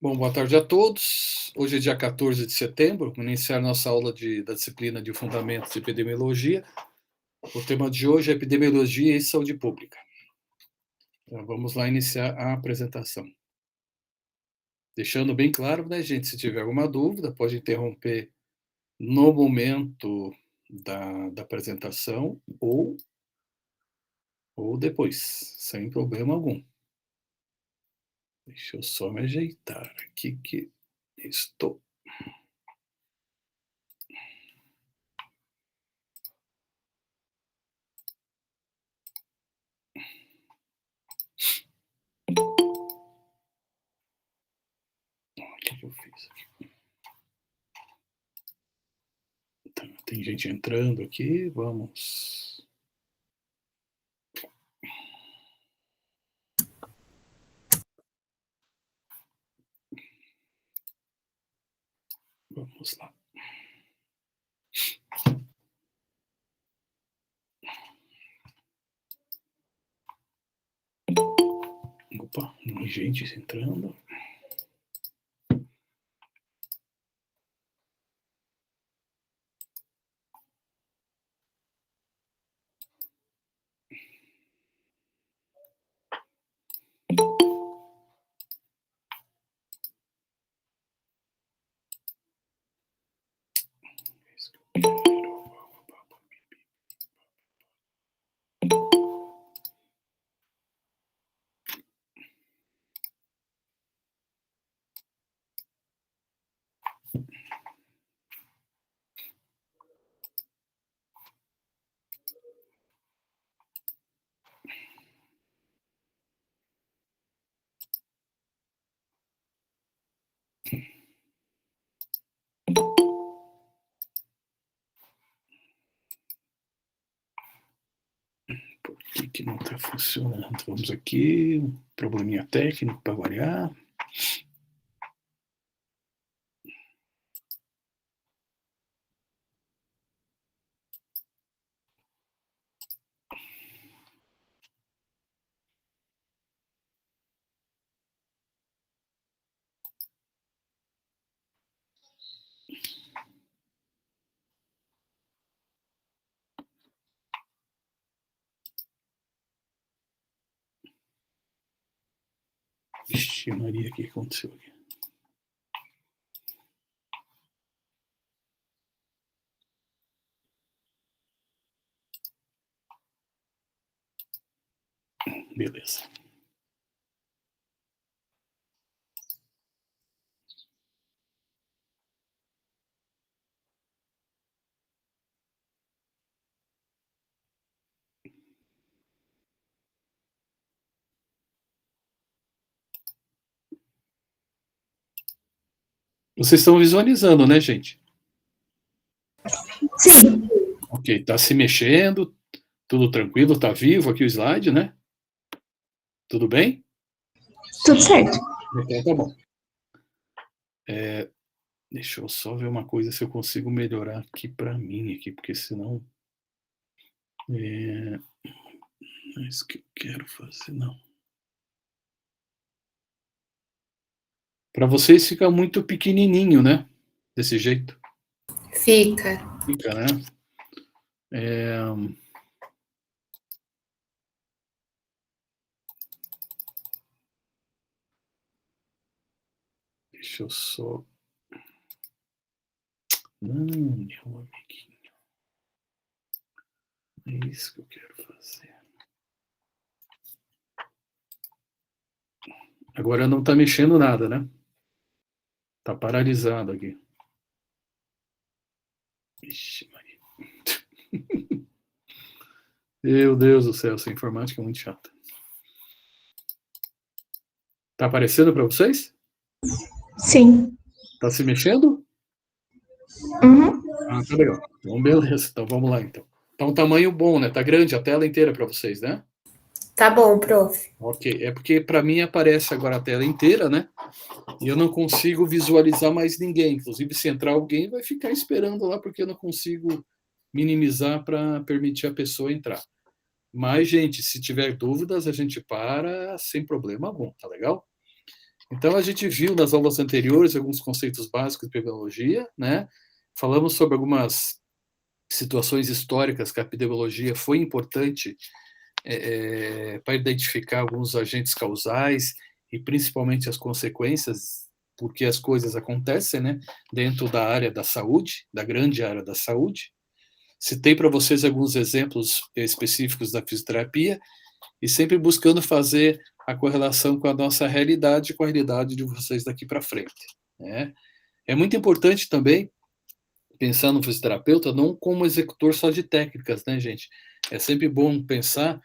Bom, boa tarde a todos. Hoje é dia 14 de setembro, vamos iniciar nossa aula da disciplina de Fundamentos de Epidemiologia. O tema de hoje é Epidemiologia e Saúde Pública. Então, vamos lá iniciar a apresentação. Deixando bem claro, né, gente, se tiver alguma dúvida, pode interromper no momento da apresentação ou depois, sem problema algum. Deixa eu só me ajeitar aqui que estou. O que eu fiz aqui? Tá, tem gente entrando aqui, vamos. Vamos lá. Opa, gente entrando. Por que não está funcionando? Vamos aqui, um probleminha técnico para variar. Vixe, Maria, o que aconteceu aqui? Beleza. Vocês estão visualizando, né, gente? Sim. Ok, está se mexendo, tudo tranquilo, está vivo aqui o slide, né? Tudo bem? Tudo certo. Então tá bom. Deixa eu só ver uma coisa se eu consigo melhorar aqui para mim, aqui, porque senão. É isso que eu quero fazer, não. Para vocês fica muito pequenininho, né? Desse jeito. Fica. Fica, né? Deixa eu só. Não, meu amiguinho. É isso que eu quero fazer. Agora não está mexendo nada, né? Está paralisado aqui. Ixi, Maria. Meu Deus do céu, essa informática é muito chata. Tá aparecendo para vocês? Sim. Tá se mexendo? Uhum. Ah, tá legal. Então, beleza. Então, vamos lá, então. Tá um tamanho bom, né? Tá grande a tela inteira para vocês, né? Tá bom, prof. Ok. É porque para mim aparece agora a tela inteira, né? E eu não consigo visualizar mais ninguém. Inclusive, se entrar alguém, vai ficar esperando lá, porque eu não consigo minimizar para permitir a pessoa entrar. Mas, gente, se tiver dúvidas, a gente para sem problema algum, tá legal? Então, a gente viu nas aulas anteriores alguns conceitos básicos de epidemiologia, né? Falamos sobre algumas situações históricas que a epidemiologia foi importante para identificar alguns agentes causais e principalmente as consequências, porque as coisas acontecem, né? Dentro da área da saúde, da grande área da saúde. Citei para vocês alguns exemplos específicos da fisioterapia e sempre buscando fazer a correlação com a nossa realidade e com a realidade de vocês daqui para frente, né? É muito importante também pensar no fisioterapeuta não como executor só de técnicas, né, gente? É sempre bom pensar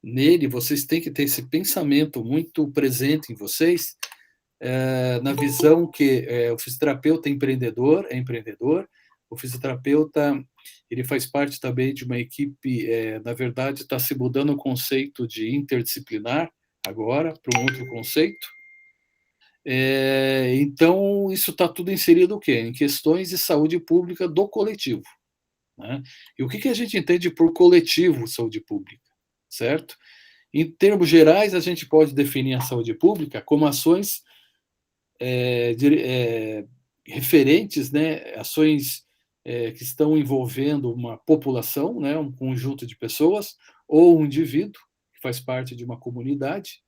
nele, vocês têm que ter esse pensamento muito presente em vocês, na visão que o fisioterapeuta é empreendedor, o fisioterapeuta ele faz parte também de uma equipe, na verdade está se mudando o conceito de interdisciplinar agora para um outro conceito. Então, isso está tudo inserido o quê? Em questões de saúde pública do coletivo, né? E o que a gente entende por coletivo saúde pública, certo? Em termos gerais, a gente pode definir a saúde pública como ações referentes, né, ações que estão envolvendo uma população, né, um conjunto de pessoas, ou um indivíduo que faz parte de uma comunidade,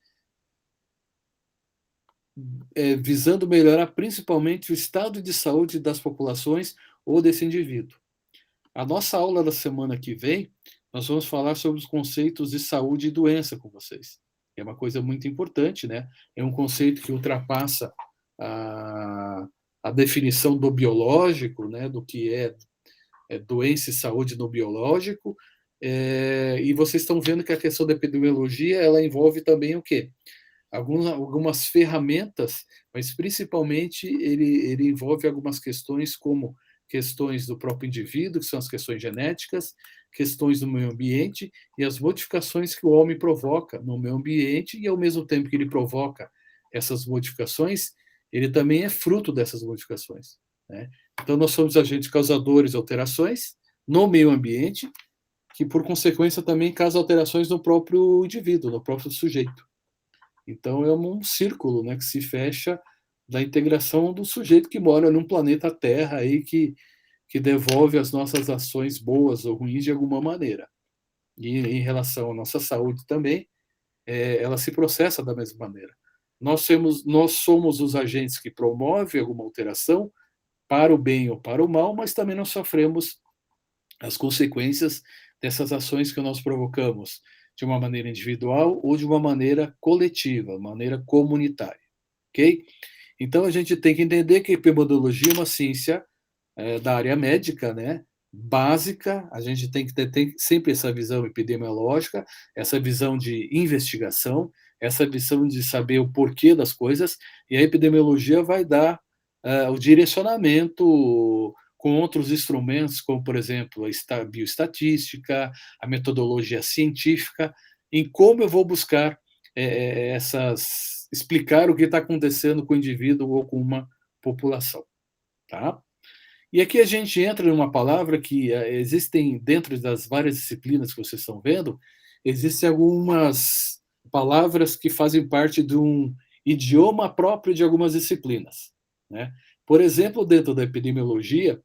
visando melhorar principalmente o estado de saúde das populações ou desse indivíduo. A nossa aula da semana que vem, nós vamos falar sobre os conceitos de saúde e doença com vocês. É uma coisa muito importante, né? É um conceito que ultrapassa a definição do biológico, né? Do que é doença e saúde no biológico. E vocês estão vendo que a questão da epidemiologia, ela envolve também o quê? Algumas ferramentas, mas principalmente ele envolve algumas questões como questões do próprio indivíduo, que são as questões genéticas, questões do meio ambiente e as modificações que o homem provoca no meio ambiente e, ao mesmo tempo que ele provoca essas modificações, ele também é fruto dessas modificações, né? Então, nós somos agentes causadores de alterações no meio ambiente, que, por consequência, também causam alterações no próprio indivíduo, no próprio sujeito. Então, é um círculo, né, que se fecha da integração do sujeito que mora num planeta Terra aí que devolve as nossas ações boas ou ruins de alguma maneira. E em relação à nossa saúde também, ela se processa da mesma maneira. Nós somos os agentes que promovem alguma alteração para o bem ou para o mal, mas também nós sofremos as consequências dessas ações que nós provocamos de uma maneira individual ou de uma maneira coletiva, maneira comunitária, ok? Então, a gente tem que entender que a epidemiologia é uma ciência da área médica, né? Básica, a gente tem que ter sempre essa visão epidemiológica, essa visão de investigação, essa visão de saber o porquê das coisas, e a epidemiologia vai dar o direcionamento com outros instrumentos, como, por exemplo, a bioestatística, a metodologia científica, em como eu vou buscar explicar o que está acontecendo com o indivíduo ou com uma população, tá? E aqui a gente entra numa palavra que existem dentro das várias disciplinas que vocês estão vendo, existem algumas palavras que fazem parte de um idioma próprio de algumas disciplinas, né? Por exemplo, dentro da epidemiologia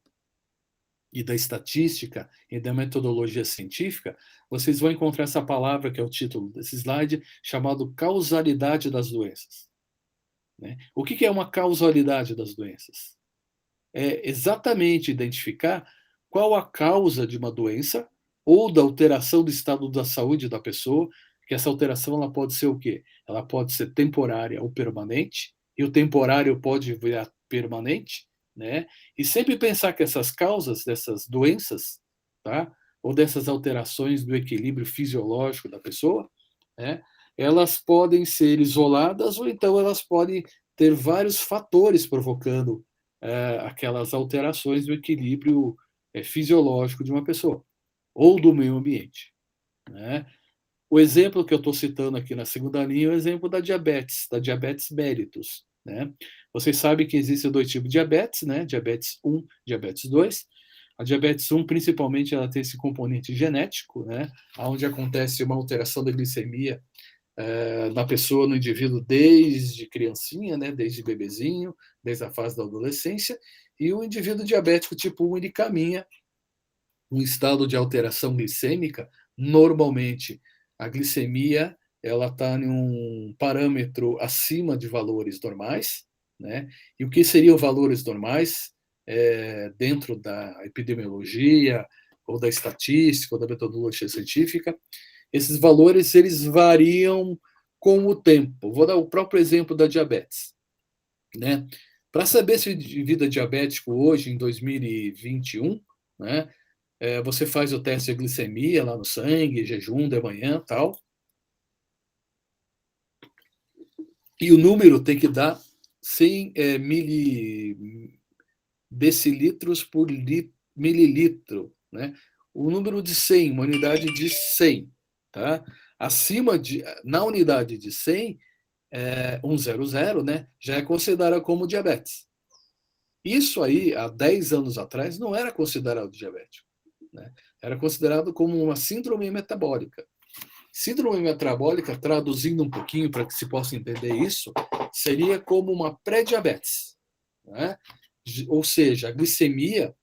e da estatística e da metodologia científica, vocês vão encontrar essa palavra, que é o título desse slide, chamado causalidade das doenças, né? O que é uma causalidade das doenças? É exatamente identificar qual a causa de uma doença ou da alteração do estado da saúde da pessoa, que essa alteração ela pode ser o quê? Ela pode ser temporária ou permanente, e o temporário pode virar permanente, né? E sempre pensar que essas causas dessas doenças, tá? Ou dessas alterações do equilíbrio fisiológico da pessoa, né? Elas podem ser isoladas ou então elas podem ter vários fatores provocando aquelas alterações do equilíbrio fisiológico de uma pessoa ou do meio ambiente, né? O exemplo que eu estou citando aqui na segunda linha é o exemplo da diabetes mellitus, né? Vocês sabem que existem dois tipos de diabetes, né? Diabetes 1, diabetes 2. A diabetes 1, principalmente, ela tem esse componente genético, né? Onde acontece uma alteração da glicemia na pessoa, no indivíduo, desde criancinha, né, desde bebezinho, desde a fase da adolescência, e o indivíduo diabético tipo 1, ele caminha um estado de alteração glicêmica. Normalmente, a glicemia ela está em um parâmetro acima de valores normais, né? E o que seriam valores normais dentro da epidemiologia ou da estatística ou da metodologia científica? Esses valores eles variam com o tempo. Vou dar o próprio exemplo da diabetes, né? Para saber se o indivíduo é diabético hoje, em 2021, né? Você faz o teste de glicemia lá no sangue, jejum de manhã, tal. E o número tem que dar 100 decilitros por mililitro, né? O número de 100, uma unidade de 100, tá? Na unidade de 100, 100, né, já é considerada como diabetes. Isso aí, há 10 anos atrás, não era considerado diabético, né? Era considerado como uma síndrome metabólica. Síndrome metabólica, traduzindo um pouquinho para que se possa entender isso, seria como uma pré-diabetes, né? Ou seja, a glicemia,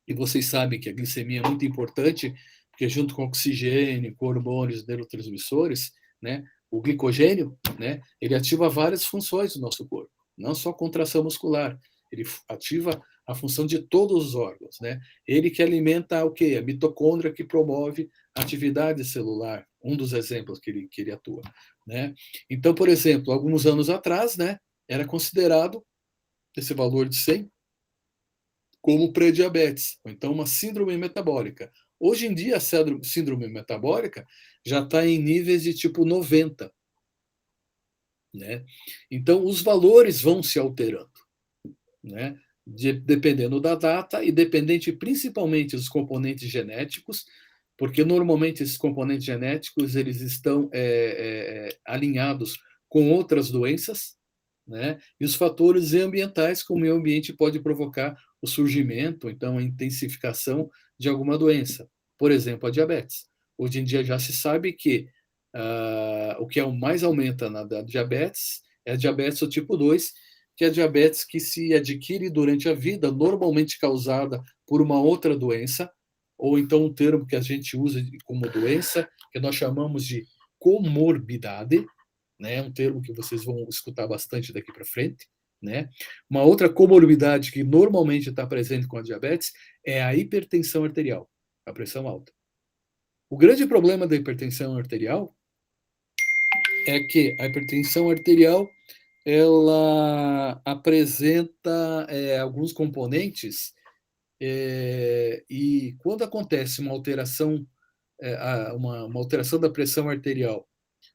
e vocês sabem que a glicemia é muito importante, porque junto com o oxigênio, com hormônios, neurotransmissores, né, o glicogênio, né, ele ativa várias funções do nosso corpo, não só contração muscular, ele ativa a função de todos os órgãos, né? Ele que alimenta o quê? A mitocôndria, que promove a atividade celular, um dos exemplos que ele atua, né? Então, por exemplo, alguns anos atrás, né, era considerado esse valor de 100 como pré-diabetes, ou então uma síndrome metabólica. Hoje em dia, a síndrome metabólica já está em níveis de tipo 90, né? Então, os valores vão se alterando, né? Dependendo da data e dependente principalmente dos componentes genéticos, porque normalmente esses componentes genéticos eles estão alinhados com outras doenças, né? E os fatores ambientais, como o meio ambiente pode provocar o surgimento, então a intensificação de alguma doença, por exemplo, a diabetes. Hoje em dia já se sabe que o que mais aumenta na diabetes é a diabetes do tipo 2, que é a diabetes que se adquire durante a vida, normalmente causada por uma outra doença, ou então um termo que a gente usa como doença, que nós chamamos de comorbidade, né? Um termo que vocês vão escutar bastante daqui para frente, né? Uma outra comorbidade que normalmente está presente com a diabetes é a hipertensão arterial, a pressão alta. O grande problema da hipertensão arterial é que a hipertensão arterial ela apresenta alguns componentes e quando acontece uma alteração, uma alteração da pressão arterial,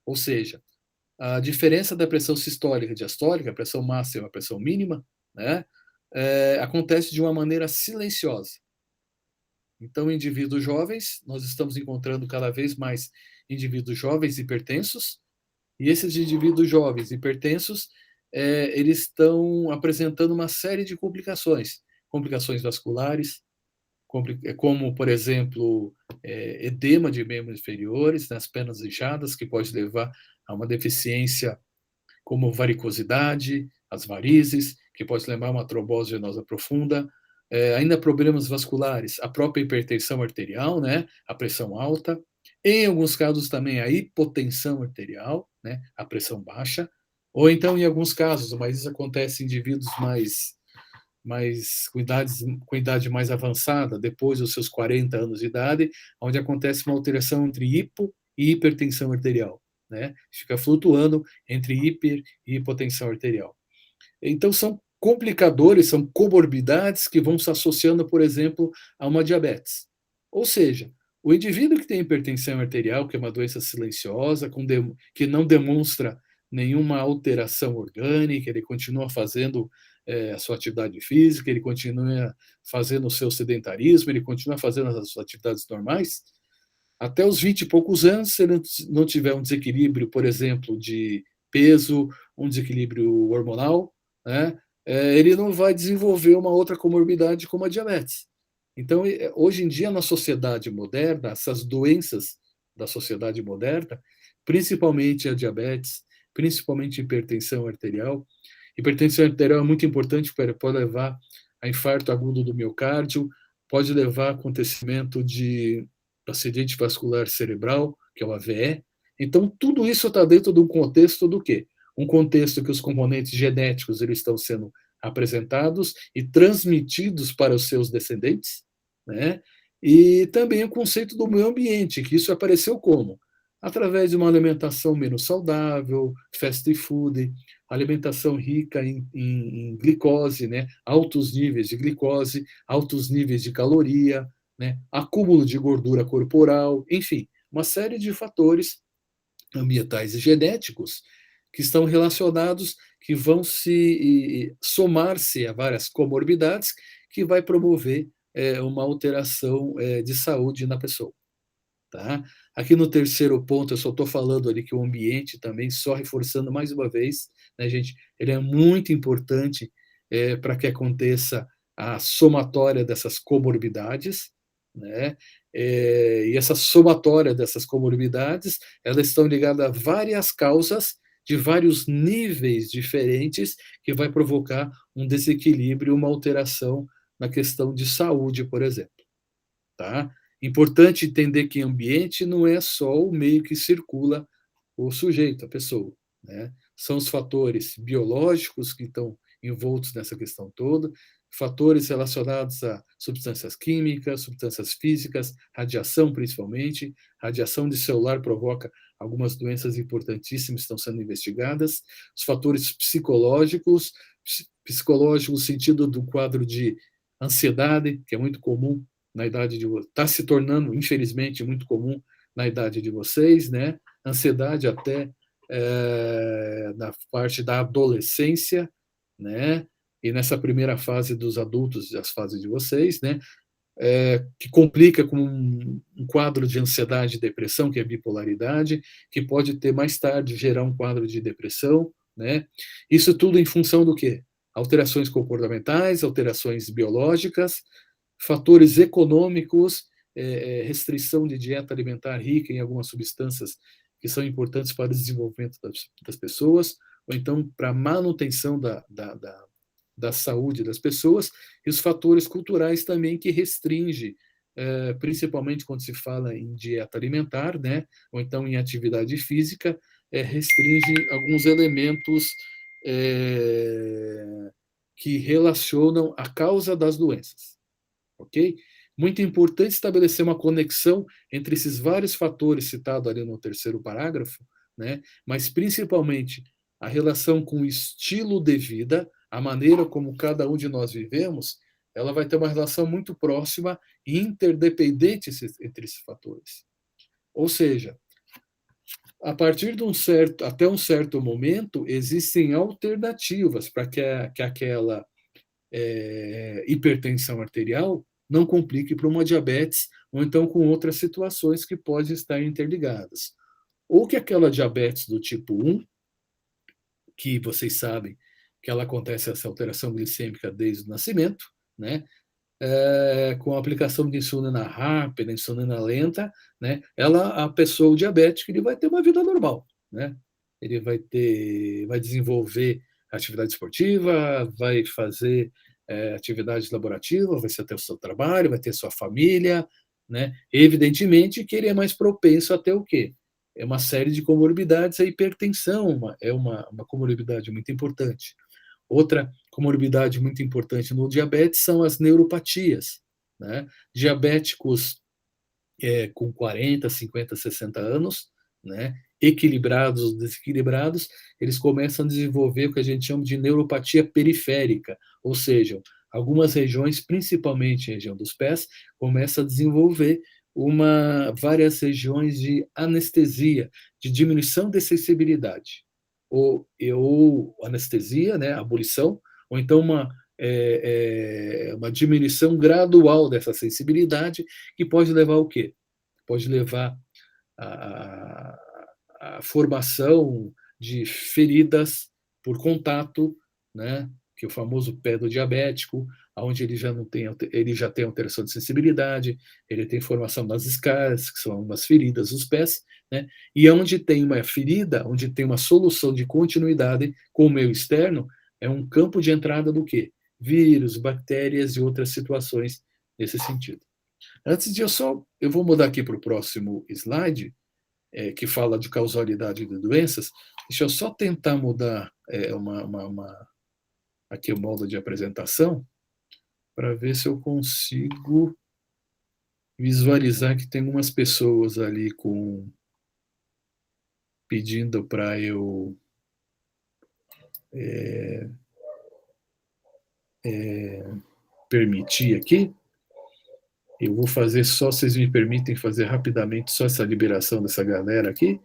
ou seja, a diferença da pressão sistólica e diastólica, a pressão máxima e a pressão mínima, né, acontece de uma maneira silenciosa. Então, indivíduos jovens, nós estamos encontrando cada vez mais indivíduos jovens hipertensos, e esses indivíduos jovens hipertensos, eles estão apresentando uma série de complicações, complicações vasculares, como, por exemplo, edema de membros inferiores, nas pernas inchadas, que pode levar a uma deficiência como varicosidade, as varizes, que pode levar a uma trombose venosa profunda, ainda problemas vasculares, a própria hipertensão arterial, né, a pressão alta, em alguns casos também a hipotensão arterial, né, a pressão baixa, ou então em alguns casos, mas isso acontece em indivíduos com idade mais avançada, depois dos seus 40 anos de idade, onde acontece uma alteração entre hipo e hipertensão arterial, né? Fica flutuando entre hiper e hipotensão arterial. Então, são complicadores, são comorbidades que vão se associando, por exemplo, a uma diabetes. Ou seja, o indivíduo que tem hipertensão arterial, que é uma doença silenciosa, que não demonstra nenhuma alteração orgânica, ele continua fazendo a sua atividade física, ele continua fazendo o seu sedentarismo, ele continua fazendo as suas atividades normais, até os 20 e poucos anos, se ele não tiver um desequilíbrio, por exemplo, de peso, um desequilíbrio hormonal, né, ele não vai desenvolver uma outra comorbidade como a diabetes. Então, hoje em dia, na sociedade moderna, essas doenças da sociedade moderna principalmente a diabetes, principalmente hipertensão arterial. Hipertensão arterial é muito importante, pode levar a infarto agudo do miocárdio, pode levar a acontecimento de acidente vascular cerebral, que é o AVE. Então, tudo isso está dentro de um contexto do quê? Um contexto que os componentes genéticos eles estão sendo apresentados e transmitidos para os seus descendentes, né? E também o conceito do meio ambiente, que isso apareceu como? Através de uma alimentação menos saudável, fast food, alimentação rica em glicose, né? Altos níveis de glicose, altos níveis de caloria, né? Acúmulo de gordura corporal, enfim, uma série de fatores ambientais e genéticos que estão relacionados, que vão se somar-se a várias comorbidades, que vai promover uma alteração de saúde na pessoa. Tá? Aqui no terceiro ponto, eu só estou falando ali que o ambiente também, só reforçando mais uma vez, né, gente, ele é muito importante para que aconteça a somatória dessas comorbidades, né? E essa somatória dessas comorbidades, elas estão ligadas a várias causas de vários níveis diferentes que vai provocar um desequilíbrio, uma alteração na questão de saúde, por exemplo. Tá? Importante entender que ambiente não é só o meio que circula o sujeito, a pessoa. Né? São os fatores biológicos que estão envoltos nessa questão toda, fatores relacionados a substâncias químicas, substâncias físicas, radiação principalmente. Radiação de celular provoca algumas doenças importantíssimas que estão sendo investigadas. Os fatores psicológicos no sentido do quadro de ansiedade, que é muito comum na idade de está se tornando, infelizmente, muito comum na idade de vocês, né? Ansiedade até na parte da adolescência, né? E nessa primeira fase dos adultos, as fases de vocês, né? Que complica com um quadro de ansiedade e depressão, que é a bipolaridade, que pode ter mais tarde gerar um quadro de depressão, né? Isso tudo em função do quê? Alterações comportamentais, alterações biológicas, fatores econômicos, restrição de dieta alimentar rica em algumas substâncias que são importantes para o desenvolvimento das pessoas, ou então para a manutenção da saúde das pessoas, e os fatores culturais também que restringe, principalmente quando se fala em dieta alimentar, né, ou então em atividade física, restringe alguns elementos que relacionam a causa das doenças. Ok? Muito importante estabelecer uma conexão entre esses vários fatores citados ali no terceiro parágrafo, né? Mas principalmente a relação com o estilo de vida, a maneira como cada um de nós vivemos, ela vai ter uma relação muito próxima e interdependente entre esses fatores. Ou seja, a partir de até um certo momento, existem alternativas para que aquela hipertensão arterial não complique para uma diabetes, ou então com outras situações que podem estar interligadas. Ou que aquela diabetes do tipo 1, que vocês sabem que ela acontece essa alteração glicêmica desde o nascimento, né? Com a aplicação de insulina rápida, insulina lenta, né? A pessoa diabética, ele vai ter uma vida normal, né? Ele vai desenvolver atividade esportiva, vai fazer atividade laborativa, vai ter o seu trabalho, vai ter sua família, né? Evidentemente que ele é mais propenso a ter o quê? É uma série de comorbidades, a hipertensão é uma comorbidade muito importante. Outra comorbidade muito importante no diabetes são as neuropatias, né? Diabéticos com 40, 50, 60 anos, né? Equilibrados ou desequilibrados, eles começam a desenvolver o que a gente chama de neuropatia periférica, ou seja, algumas regiões, principalmente a região dos pés, começam a desenvolver várias regiões de anestesia, de diminuição de sensibilidade, ou anestesia, né, abolição, ou então uma diminuição gradual dessa sensibilidade, que pode levar ao quê? Pode levar a formação de feridas por contato, né, que é o famoso pé do diabético, onde ele já não tem, ele já tem alteração de sensibilidade, ele tem formação das escaras, que são umas feridas nos pés, né? E onde tem uma ferida, onde tem uma solução de continuidade com o meio externo, é um campo de entrada do quê? Vírus, bactérias e outras situações nesse sentido. Antes de eu vou mudar aqui para o próximo slide, que fala de causalidade de doenças. Deixa eu só tentar mudar aqui o modo de apresentação para ver se eu consigo visualizar que tem algumas pessoas ali pedindo para eu permitir aqui. Eu vou fazer só, vocês me permitem fazer rapidamente só essa liberação dessa galera aqui,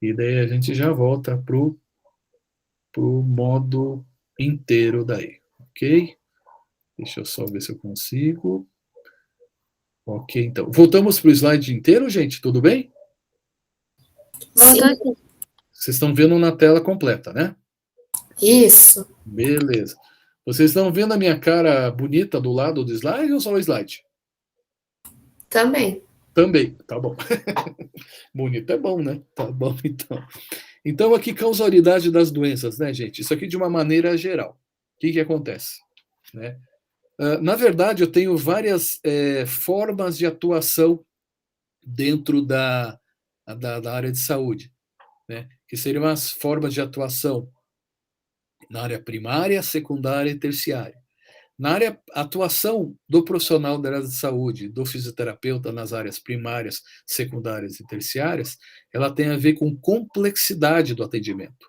e daí a gente já volta para o modo inteiro daí, ok? Deixa eu só ver se eu consigo. Ok, então. Voltamos para o slide inteiro, gente? Tudo bem? Sim. Vocês estão vendo na tela completa, né? Isso. Beleza. Vocês estão vendo a minha cara bonita do lado do slide ou só o slide? Também. Também, tá bom. Bonito é bom, né? Tá bom, então. Então, aqui, causalidade das doenças, né, gente? Isso aqui de uma maneira geral. O que acontece? Né? Na verdade, eu tenho várias formas de atuação dentro da área de saúde, né? Que seriam as formas de atuação na área primária, secundária e terciária. Na área atuação do profissional da área de saúde, do fisioterapeuta nas áreas primárias, secundárias e terciárias, ela tem a ver com complexidade do atendimento.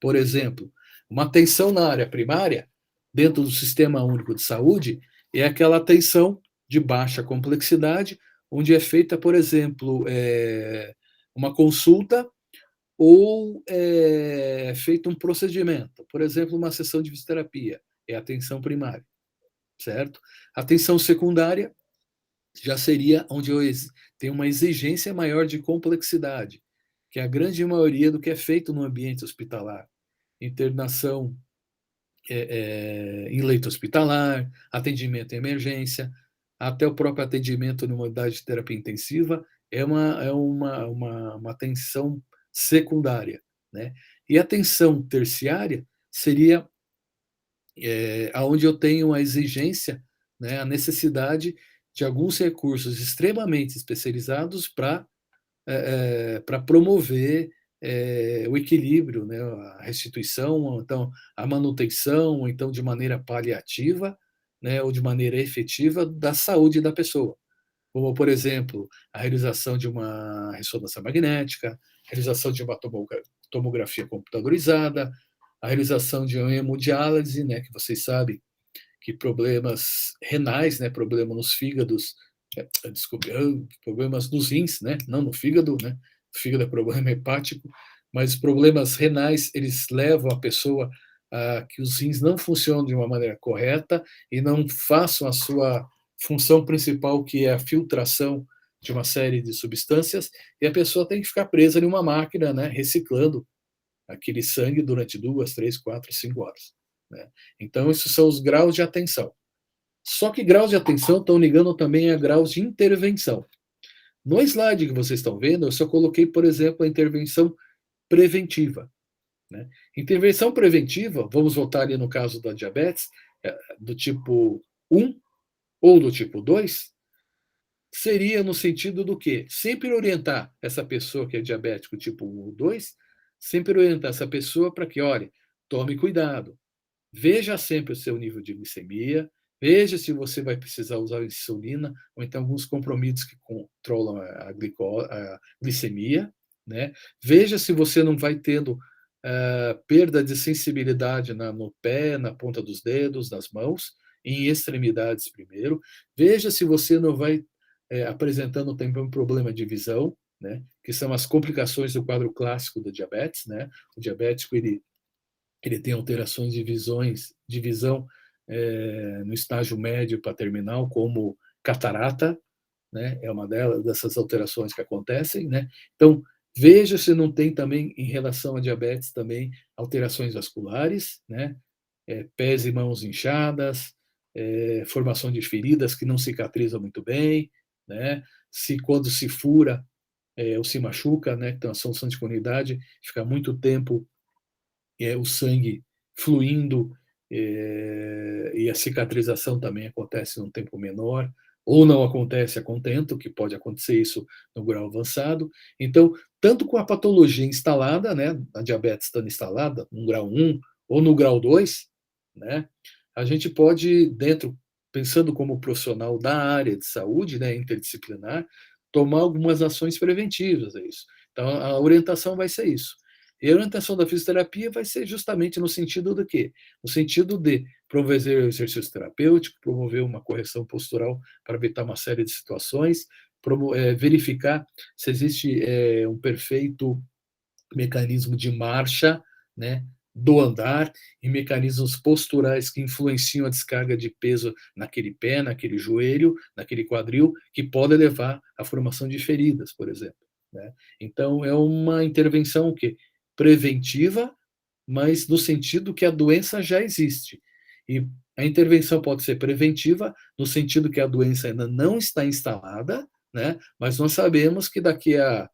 Por exemplo, uma atenção na área primária, dentro do Sistema Único de Saúde, é aquela atenção de baixa complexidade, onde é feita, por exemplo, uma consulta ou feito um procedimento. Por exemplo, uma sessão de fisioterapia, é atenção primária, certo? Atenção secundária já seria onde tem uma exigência maior de complexidade, que é a grande maioria do que é feito no ambiente hospitalar. Internação em leito hospitalar, atendimento em emergência, até o próprio atendimento numa unidade de terapia intensiva é uma atenção secundária, né? E a atenção terciária seria aonde eu tenho a exigência, né, a necessidade de alguns recursos extremamente especializados para promover o equilíbrio, né, a restituição, ou então a manutenção, ou então de maneira paliativa, né, ou de maneira efetiva da saúde da pessoa. Como, por exemplo, a realização de uma ressonância magnética, a realização de uma tomografia computadorizada, a realização de uma hemodiálise, né, que vocês sabem que problemas renais, né, problema nos fígados, desculpe, problemas nos rins, né, não no fígado, né, o fígado é problema hepático, mas problemas renais, eles levam a pessoa a que os rins não funcionam de uma maneira correta e não façam a sua função principal, que é a filtração de uma série de substâncias, e a pessoa tem que ficar presa em uma máquina, né, reciclando aquele sangue durante 2, 3, 4, 5 horas. Né? Então, esses são os graus de atenção. Só que graus de atenção estão ligando também a graus de intervenção. No slide que vocês estão vendo, eu só coloquei, por exemplo, a intervenção preventiva. Né? Intervenção preventiva, vamos voltar ali no caso da diabetes, do tipo 1 ou do tipo 2, seria no sentido do quê? Sempre orientar essa pessoa que é diabético tipo 1 ou 2, sempre orientar essa pessoa para que, olha, tome cuidado, veja sempre o seu nível de glicemia, veja se você vai precisar usar insulina, ou então alguns comprimidos que controlam a glicemia, né? Veja se você não vai tendo perda de sensibilidade no pé, na ponta dos dedos, nas mãos, em extremidades primeiro. Veja se você não vai apresentando também um problema de visão, né? Que são as complicações do quadro clássico do diabetes, né? O diabético, ele tem alterações de visão no estágio médio para terminal, como catarata, né? É uma dessas alterações que acontecem, né? Então, veja se não tem também, em relação a diabetes, também alterações vasculares, né? Pés e mãos inchadas, formação de feridas que não cicatrizam muito bem, né? Se quando se fura ou se machuca, né? Então, a solução de comunidade fica muito tempo o sangue fluindo e a cicatrização também acontece num tempo menor, ou não acontece a contento, que pode acontecer isso no grau avançado. Então, tanto com a patologia instalada, né, a diabetes estando instalada, no grau 1 ou no grau 2, né, a gente pode, pensando como profissional da área de saúde, né, interdisciplinar, tomar algumas ações preventivas a isso. Então, a orientação vai ser isso. E a orientação da fisioterapia vai ser justamente no sentido do quê? No sentido de promover o exercício terapêutico, promover uma correção postural para evitar uma série de situações, verificar se existe um perfeito mecanismo de marcha, né, do andar, e mecanismos posturais que influenciam a descarga de peso naquele pé, naquele joelho, naquele quadril, que pode levar à formação de feridas, por exemplo. Né? Então, é uma intervenção que preventiva, mas no sentido que a doença já existe. E a intervenção pode ser preventiva, no sentido que a doença ainda não está instalada, né? Mas nós sabemos que daqui a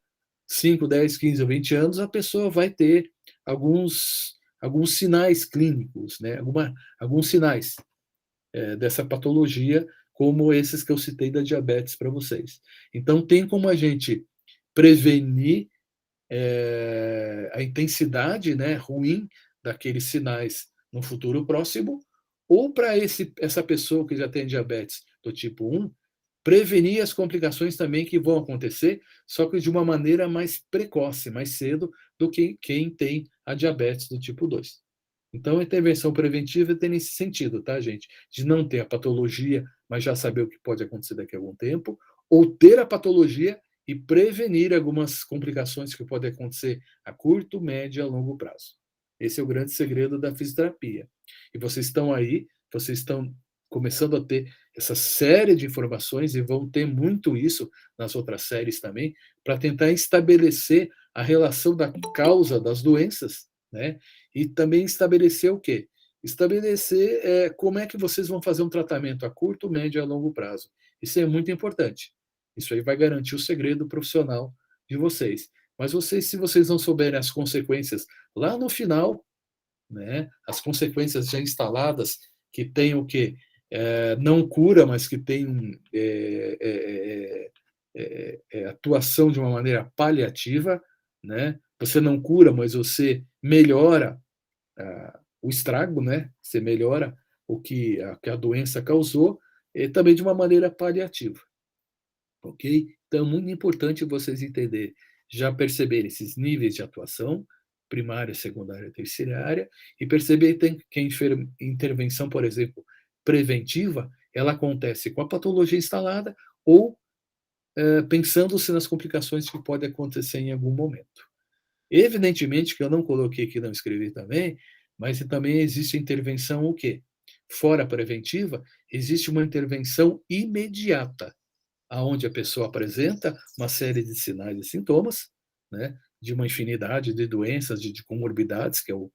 5, 10, 15 ou 20 anos a pessoa vai ter alguns sinais clínicos, né? Alguns sinais dessa patologia, como esses que eu citei da diabetes para vocês. Então, tem como a gente prevenir a intensidade, né, ruim daqueles sinais no futuro próximo, ou para essa pessoa que já tem diabetes do tipo 1, prevenir as complicações também que vão acontecer, só que de uma maneira mais precoce, mais cedo, do que quem tem a diabetes do tipo 2. Então, a intervenção preventiva tem nesse sentido, tá, gente? De não ter a patologia, mas já saber o que pode acontecer daqui a algum tempo, ou ter a patologia e prevenir algumas complicações que podem acontecer a curto, médio e a longo prazo. Esse é o grande segredo da fisioterapia. E vocês estão começando a ter essa série de informações, e vão ter muito isso nas outras séries também, para tentar estabelecer a relação da causa das doenças, né? E também estabelecer o quê? Estabelecer como é que vocês vão fazer um tratamento a curto, médio e a longo prazo. Isso é muito importante. Isso aí vai garantir o segredo profissional de vocês. Mas se vocês não souberem as consequências lá no final, né, as consequências já instaladas, que tem o quê? Não cura, mas que tem atuação de uma maneira paliativa, né? Você não cura, mas você melhora o estrago, né? Você melhora o que a doença causou, e também de uma maneira paliativa. Ok? Então, é muito importante vocês entenderem, já perceber esses níveis de atuação, primária, secundária, terciária, e perceber que a intervenção, por exemplo, preventiva, ela acontece com a patologia instalada ou pensando-se nas complicações que podem acontecer em algum momento. Evidentemente que eu não coloquei aqui, não escrevi também, mas também existe a intervenção o quê? Fora preventiva, existe uma intervenção imediata, aonde a pessoa apresenta uma série de sinais e sintomas, né, de uma infinidade de doenças, de comorbidades, que é o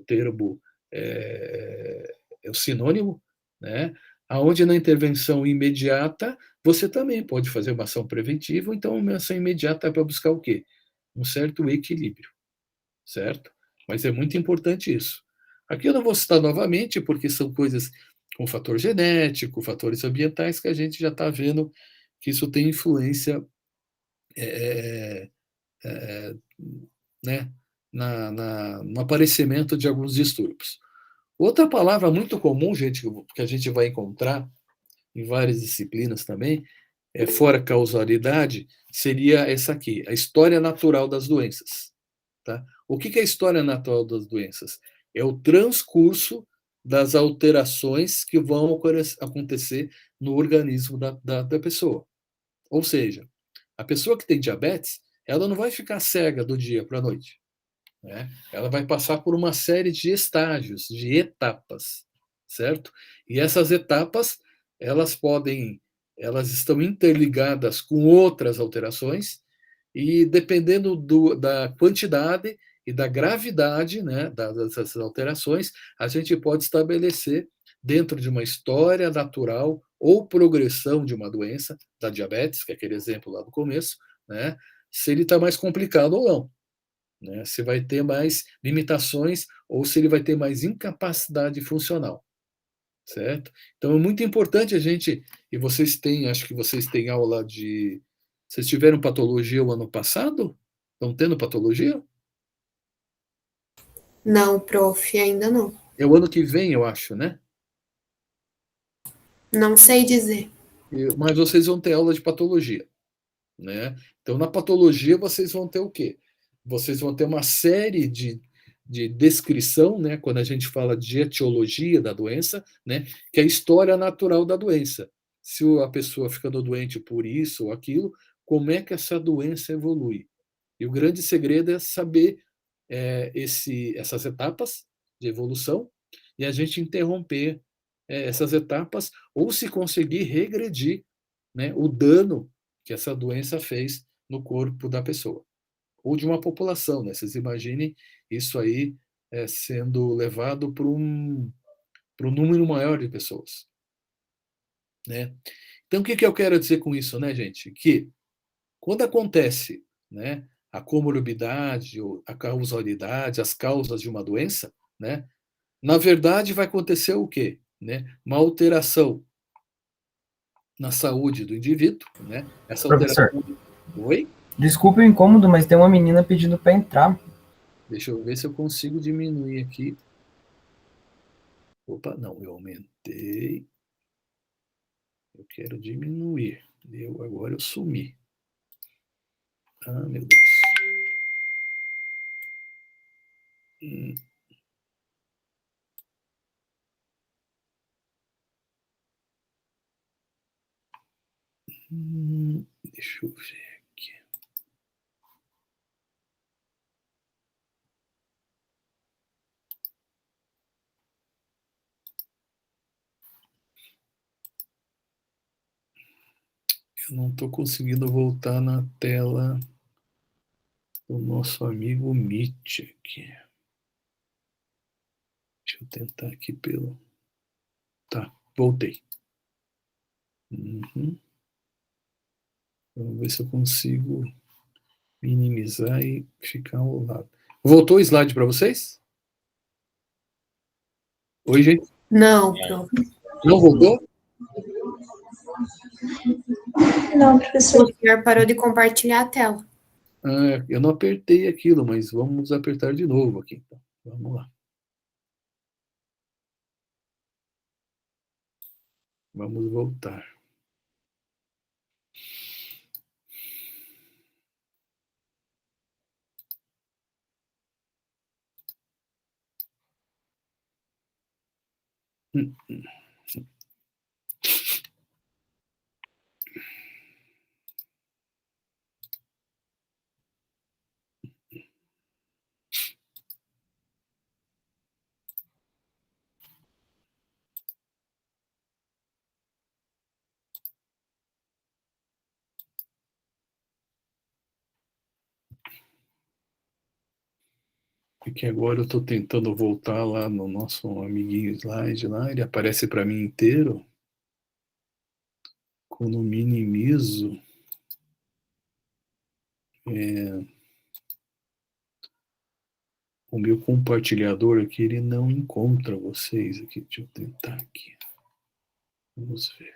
termo, é o sinônimo, né, aonde na intervenção imediata você também pode fazer uma ação preventiva, então uma ação imediata é para buscar o quê? Um certo equilíbrio, certo? Mas é muito importante isso. Aqui eu não vou citar novamente, porque são coisas com fator genético, fatores ambientais, que a gente já está vendo que isso tem influência né, no aparecimento de alguns distúrbios. Outra palavra muito comum, gente, que a gente vai encontrar em várias disciplinas também, fora causalidade, seria essa aqui, a história natural das doenças. Tá? O que é a história natural das doenças? É o transcurso das alterações que vão acontecer no organismo da pessoa. Ou seja, a pessoa que tem diabetes, ela não vai ficar cega do dia para a noite. Né? Ela vai passar por uma série de estágios, de etapas, certo? E essas etapas, elas estão interligadas com outras alterações, e dependendo da quantidade e da gravidade, né, dessas alterações, a gente pode estabelecer dentro de uma história natural ou progressão de uma doença, da diabetes, que é aquele exemplo lá do começo, né? Se ele está mais complicado ou não, né? Se vai ter mais limitações ou se ele vai ter mais incapacidade funcional, certo? Então é muito importante a gente, e vocês têm, acho que vocês têm aula de, vocês tiveram patologia o ano passado? Estão tendo patologia? Não, prof, ainda não. É o ano que vem, eu acho, né? Não sei dizer. Mas vocês vão ter aula de patologia, né? Então, na patologia, vocês vão ter o quê? Vocês vão ter uma série de descrição, né? Quando a gente fala de etiologia da doença, né? Que é a história natural da doença. Se a pessoa ficando doente por isso ou aquilo, como é que essa doença evolui? E o grande segredo é saber essas etapas de evolução e a gente interromper essas etapas ou se conseguir regredir, né, o dano que essa doença fez no corpo da pessoa ou de uma população, né? Vocês imaginem isso aí sendo levado para um número maior de pessoas, né? Então, o que que eu quero dizer com isso, né, gente? Que quando acontece, né, a comorbidade, ou a causalidade, as causas de uma doença, né, na verdade vai acontecer o quê? Né? Uma alteração na saúde do indivíduo, né? Essa Professor, alteração. Oi? desculpe o incômodo, mas tem uma menina pedindo para entrar. Deixa eu ver se eu consigo diminuir aqui. Opa, não, eu aumentei. Eu quero diminuir. Agora eu sumi. Ah, meu Deus. Deixa eu ver aqui. Eu não estou conseguindo voltar na tela do nosso amigo Meet aqui. Deixa eu tentar aqui pelo. Tá, voltei. Uhum. Vamos ver se eu consigo minimizar e ficar ao lado. Voltou o slide para vocês? Oi, gente? Não, prof. Não voltou? Não, professor. O senhor parou de compartilhar a tela. Ah, eu não apertei aquilo, mas vamos apertar de novo aqui. Então. Vamos lá. Vamos voltar. Porque agora eu estou tentando voltar lá no nosso amiguinho slide lá, ele aparece para mim inteiro. Quando minimizo, o meu compartilhador aqui, ele não encontra vocês aqui. Deixa eu tentar aqui. Vamos ver.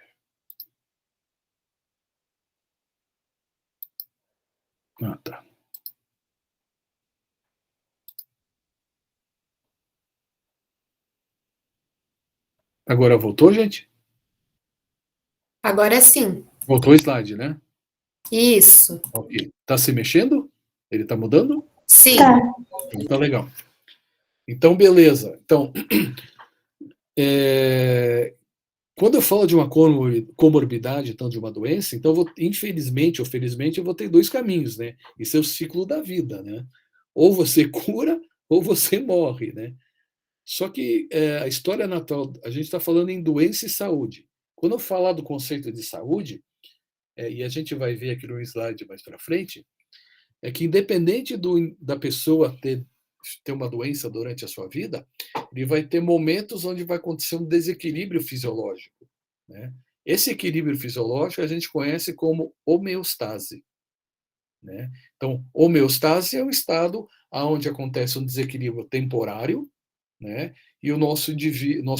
Ah, tá. Agora voltou, gente? Agora sim. Voltou o slide, né? Isso. Ok. Tá se mexendo? Ele tá mudando? Sim. Tá. Então tá legal. Então, beleza. Então, quando eu falo de uma comorbidade, então de uma doença, então, infelizmente ou felizmente, eu vou ter dois caminhos, né? Isso é o ciclo da vida, né? Ou você cura, ou você morre, né? Só que a história natural, a gente está falando em doença e saúde. Quando eu falar do conceito de saúde, e a gente vai ver aqui no slide mais para frente, é que independente da pessoa ter ter uma doença durante a sua vida, ele vai ter momentos onde vai acontecer um desequilíbrio fisiológico, né? Esse equilíbrio fisiológico a gente conhece como homeostase, né? Então, homeostase é um estado onde acontece um desequilíbrio temporário, né? E o nosso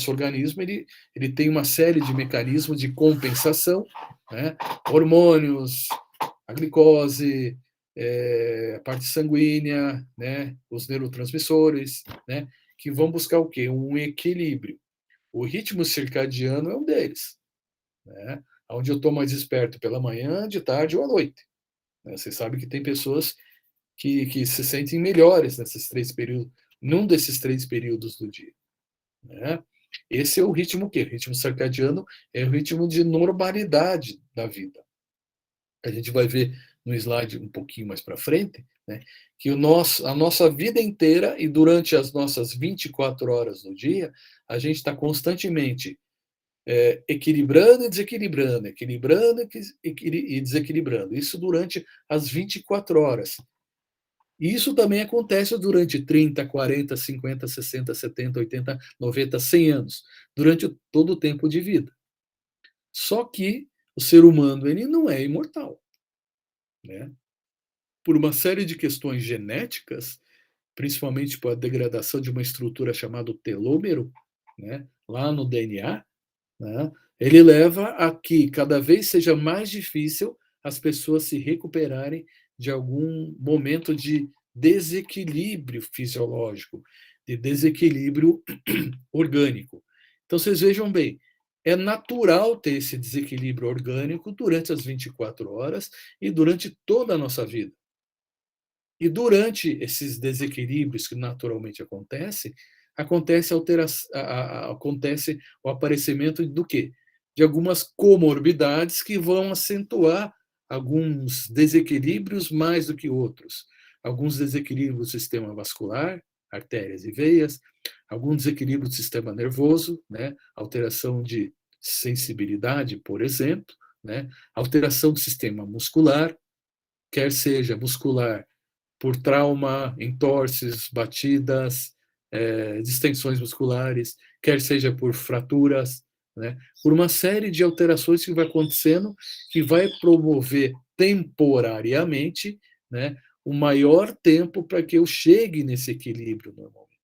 organismo ele tem uma série de mecanismos de compensação, né? Hormônios, a glicose, a parte sanguínea, né? Os neurotransmissores, né? Que vão buscar o quê? Um equilíbrio. O ritmo circadiano é um deles, né? Onde eu estou mais desperto pela manhã, de tarde ou à noite. Você sabe que tem pessoas que se sentem melhores nesses 3 períodos, num desses 3 períodos do dia, né? Esse é o ritmo o quê? O ritmo circadiano é o ritmo de normalidade da vida. A gente vai ver no slide um pouquinho mais para frente, né, que a nossa vida inteira e durante as nossas 24 horas do dia, a gente está constantemente equilibrando e desequilibrando, equilibrando e desequilibrando. Isso durante as 24 horas. E isso também acontece durante 30, 40, 50, 60, 70, 80, 90, 100 anos, durante todo o tempo de vida. Só que o ser humano ele não é imortal, né? Por uma série de questões genéticas, principalmente por a degradação de uma estrutura chamada telômero, né, lá no DNA, né, ele leva a que cada vez seja mais difícil as pessoas se recuperarem de algum momento de desequilíbrio fisiológico, de desequilíbrio orgânico. Então, vocês vejam bem, é natural ter esse desequilíbrio orgânico durante as 24 horas e durante toda a nossa vida. E durante esses desequilíbrios que naturalmente acontecem, acontece o aparecimento do quê? De algumas comorbidades que vão acentuar alguns desequilíbrios mais do que outros. Alguns desequilíbrios do sistema vascular, artérias e veias, algum desequilíbrio do sistema nervoso, né? Alteração de sensibilidade, por exemplo, né? Alteração do sistema muscular, quer seja muscular por trauma, entorses, batidas, distensões musculares, quer seja por fraturas, né? Por uma série de alterações que vai acontecendo, que vai promover temporariamente, né, o maior tempo para que eu chegue nesse equilíbrio normalmente,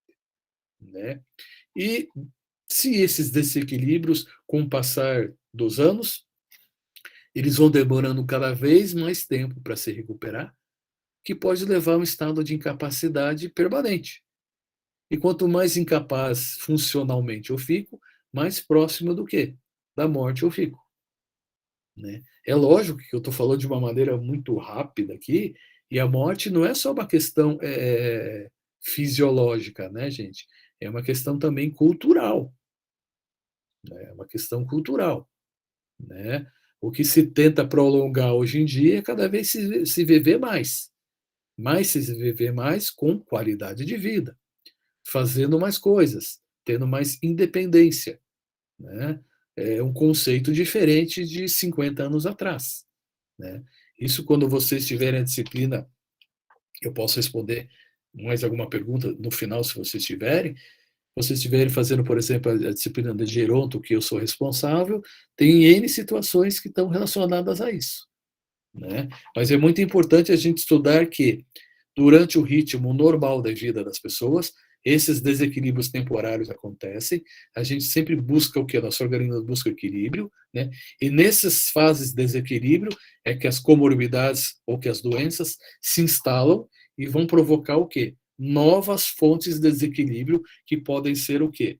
né? E se esses desequilíbrios, com o passar dos anos, eles vão demorando cada vez mais tempo para se recuperar, que pode levar a um estado de incapacidade permanente. E quanto mais incapaz funcionalmente eu fico, mais próximo do quê? Da morte eu fico, né? É lógico que eu estou falando de uma maneira muito rápida aqui, e a morte não é só uma questão fisiológica, né, gente? É uma questão também cultural, né? É uma questão cultural, né? O que se tenta prolongar hoje em dia é cada vez se viver mais se viver mais com qualidade de vida, fazendo mais coisas, tendo mais independência, né? É um conceito diferente de 50 anos atrás, né? Isso quando vocês tiverem a disciplina, eu posso responder mais alguma pergunta no final, se vocês tiverem. Vocês estiverem fazendo, por exemplo, a disciplina de Geronto, que eu sou responsável, tem N situações que estão relacionadas a isso, né? Mas é muito importante a gente estudar que, durante o ritmo normal da vida das pessoas, esses desequilíbrios temporários acontecem, a gente sempre busca o que? Nosso organismo busca equilíbrio, né? E nessas fases de desequilíbrio é que as comorbidades ou que as doenças se instalam e vão provocar o quê? Novas fontes de desequilíbrio que podem ser o quê?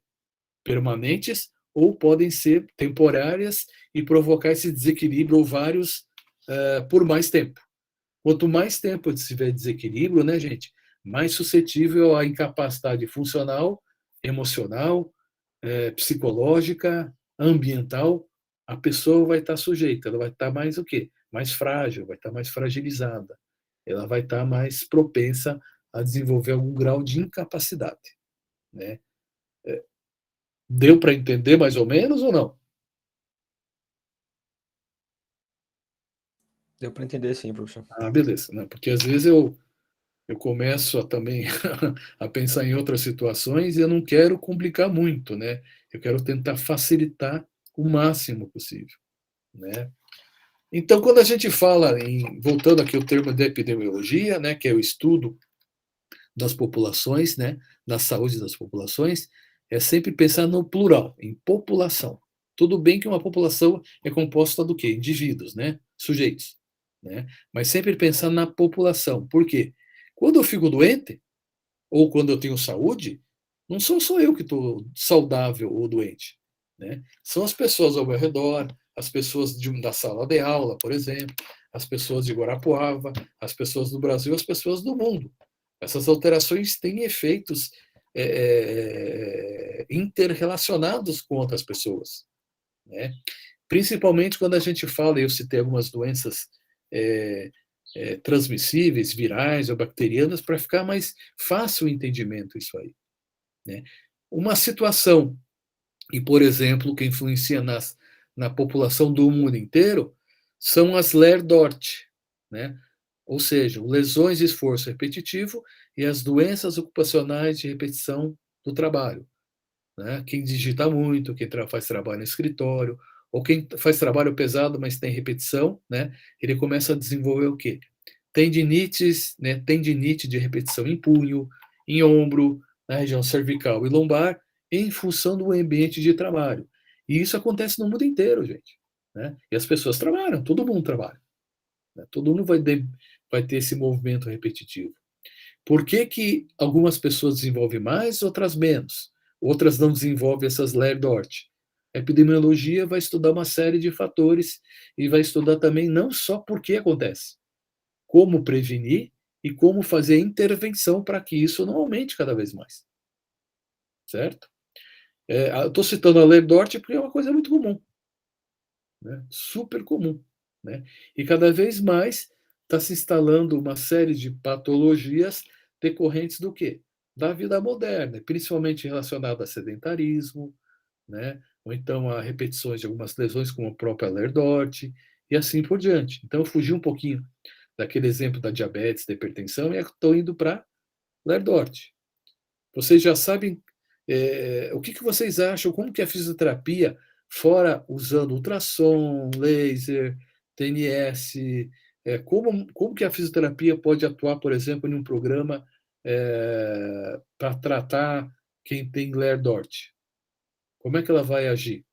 Permanentes ou podem ser temporárias e provocar esse desequilíbrio ou vários por mais tempo. Quanto mais tempo se tiver desequilíbrio, né, gente, mais suscetível à incapacidade funcional, emocional, psicológica, ambiental, a pessoa vai estar sujeita, ela vai estar mais o quê? Mais frágil, vai estar mais fragilizada, ela vai estar mais propensa a desenvolver algum grau de incapacidade, né? Deu para entender mais ou menos ou não? Deu para entender sim, professor. Ah, beleza, né? Porque às vezes eu eu começo também a pensar em outras situações e eu não quero complicar muito, né? Eu quero tentar facilitar o máximo possível, né? Então, quando a gente fala voltando aqui ao termo de epidemiologia, né, que é o estudo das populações, né, da saúde das populações, é sempre pensar no plural, em população. Tudo bem que uma população é composta do quê? Indivíduos, né? Sujeitos, né? Mas sempre pensar na população. Por quê? Quando eu fico doente, ou quando eu tenho saúde, não sou só eu que estou saudável ou doente, né? São as pessoas ao meu redor, as pessoas da sala de aula, por exemplo, as pessoas de Guarapuava, as pessoas do Brasil, as pessoas do mundo. Essas alterações têm efeitos interrelacionados com outras pessoas, né? Principalmente quando a gente fala, eu citei algumas doenças transmissíveis, virais ou bacterianas, para ficar mais fácil o entendimento isso aí, né? Uma situação, e por exemplo, que influencia na população do mundo inteiro, são as LER-DORT, né? Ou seja, lesões de esforço repetitivo e as doenças ocupacionais de repetição do trabalho, né? Quem digita muito, quem faz trabalho no escritório, ou quem faz trabalho pesado, mas tem repetição, né? Ele começa a desenvolver o quê? Tendinites, né? Tendinite de repetição em punho, em ombro, na região cervical e lombar, em função do ambiente de trabalho. E isso acontece no mundo inteiro, gente, né? E as pessoas trabalham, todo mundo trabalha, né? Todo mundo vai ter esse movimento repetitivo. Por que que algumas pessoas desenvolvem mais, outras menos? Outras não desenvolvem essas LER-DORT? A epidemiologia vai estudar uma série de fatores e vai estudar também não só por que acontece, como prevenir e como fazer intervenção para que isso não aumente cada vez mais. Certo? Eu estou citando a LER-DORT porque é uma coisa muito comum, né? Super comum, né? E cada vez mais está se instalando uma série de patologias decorrentes do quê? Da vida moderna, principalmente relacionada a sedentarismo, né? Ou então a repetições de algumas lesões, como a própria LER-DORT, e assim por diante. Então, eu fugi um pouquinho daquele exemplo da diabetes, da hipertensão, e estou indo para LER-DORT. Vocês já sabem o que vocês acham, como que a fisioterapia, fora usando ultrassom, laser, TNS, como que a fisioterapia pode atuar, por exemplo, em um programa para tratar quem tem LER-DORT? Como é que ela vai agir?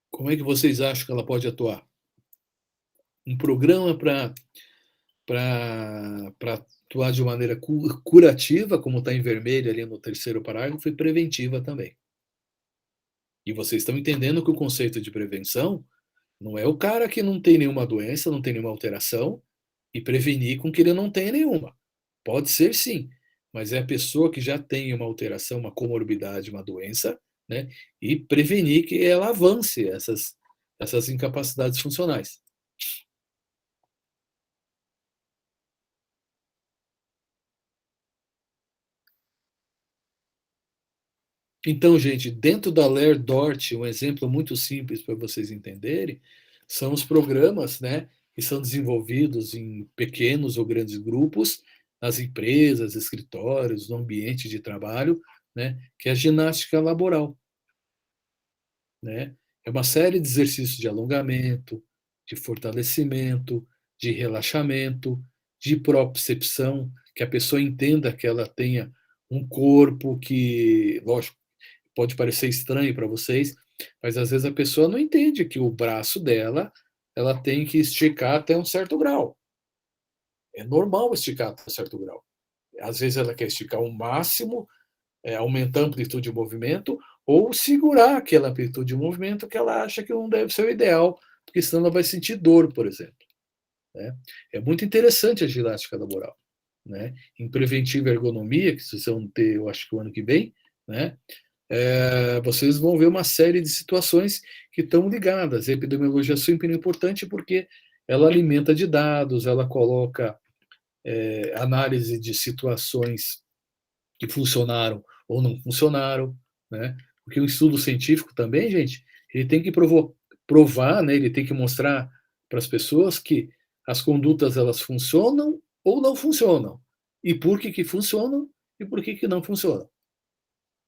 Como é que vocês acham que ela pode atuar? Um programa para atuar de maneira curativa, como está em vermelho ali no terceiro parágrafo, e preventiva também. E vocês estão entendendo que o conceito de prevenção não é o cara que não tem nenhuma doença, não tem nenhuma alteração, e prevenir com que ele não tenha nenhuma. Pode ser sim, mas é a pessoa que já tem uma alteração, uma comorbidade, uma doença, né? E prevenir que ela avance essas incapacidades funcionais. Então, gente, dentro da LER-DORT, um exemplo muito simples para vocês entenderem, são os programas, né, que são desenvolvidos em pequenos ou grandes grupos, nas empresas, escritórios, no ambiente de trabalho, né, que é a ginástica laboral, né? É uma série de exercícios de alongamento, de fortalecimento, de relaxamento, de propriocepção, que a pessoa entenda que ela tenha um corpo que, lógico, pode parecer estranho para vocês, mas às vezes a pessoa não entende que o braço dela, ela tem que esticar até um certo grau. É normal esticar até um certo grau. Às vezes ela quer esticar o máximo, aumentar a amplitude de movimento, ou segurar aquela amplitude de movimento que ela acha que não deve ser o ideal, porque senão ela vai sentir dor, por exemplo, né? É muito interessante a ginástica laboral, né? Em preventiva ergonomia, que vocês vão ter, eu acho que o ano que vem, né? Vocês vão ver uma série de situações que estão ligadas. A epidemiologia é sempre importante porque ela alimenta de dados, ela coloca análise de situações que funcionaram ou não funcionaram, né? Porque o estudo científico também, gente, ele tem que provar, né? Ele tem que mostrar para as pessoas que as condutas elas funcionam ou não funcionam, e por que funcionam e por que não funcionam.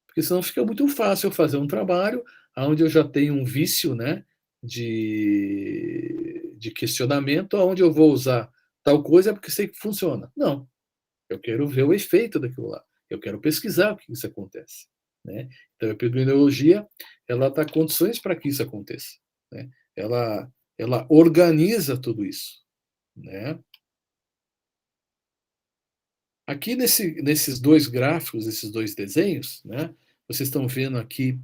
Porque senão fica muito fácil eu fazer um trabalho onde eu já tenho um vício, né, de questionamento, onde eu vou usar tal coisa porque sei que funciona. Não, eu quero ver o efeito daquilo lá. Eu quero pesquisar o que isso acontece. Né? Então, a epidemiologia ela dá condições para que isso aconteça. Né? Ela organiza tudo isso. Né? Aqui nesses dois gráficos, esses dois desenhos, né, vocês estão vendo aqui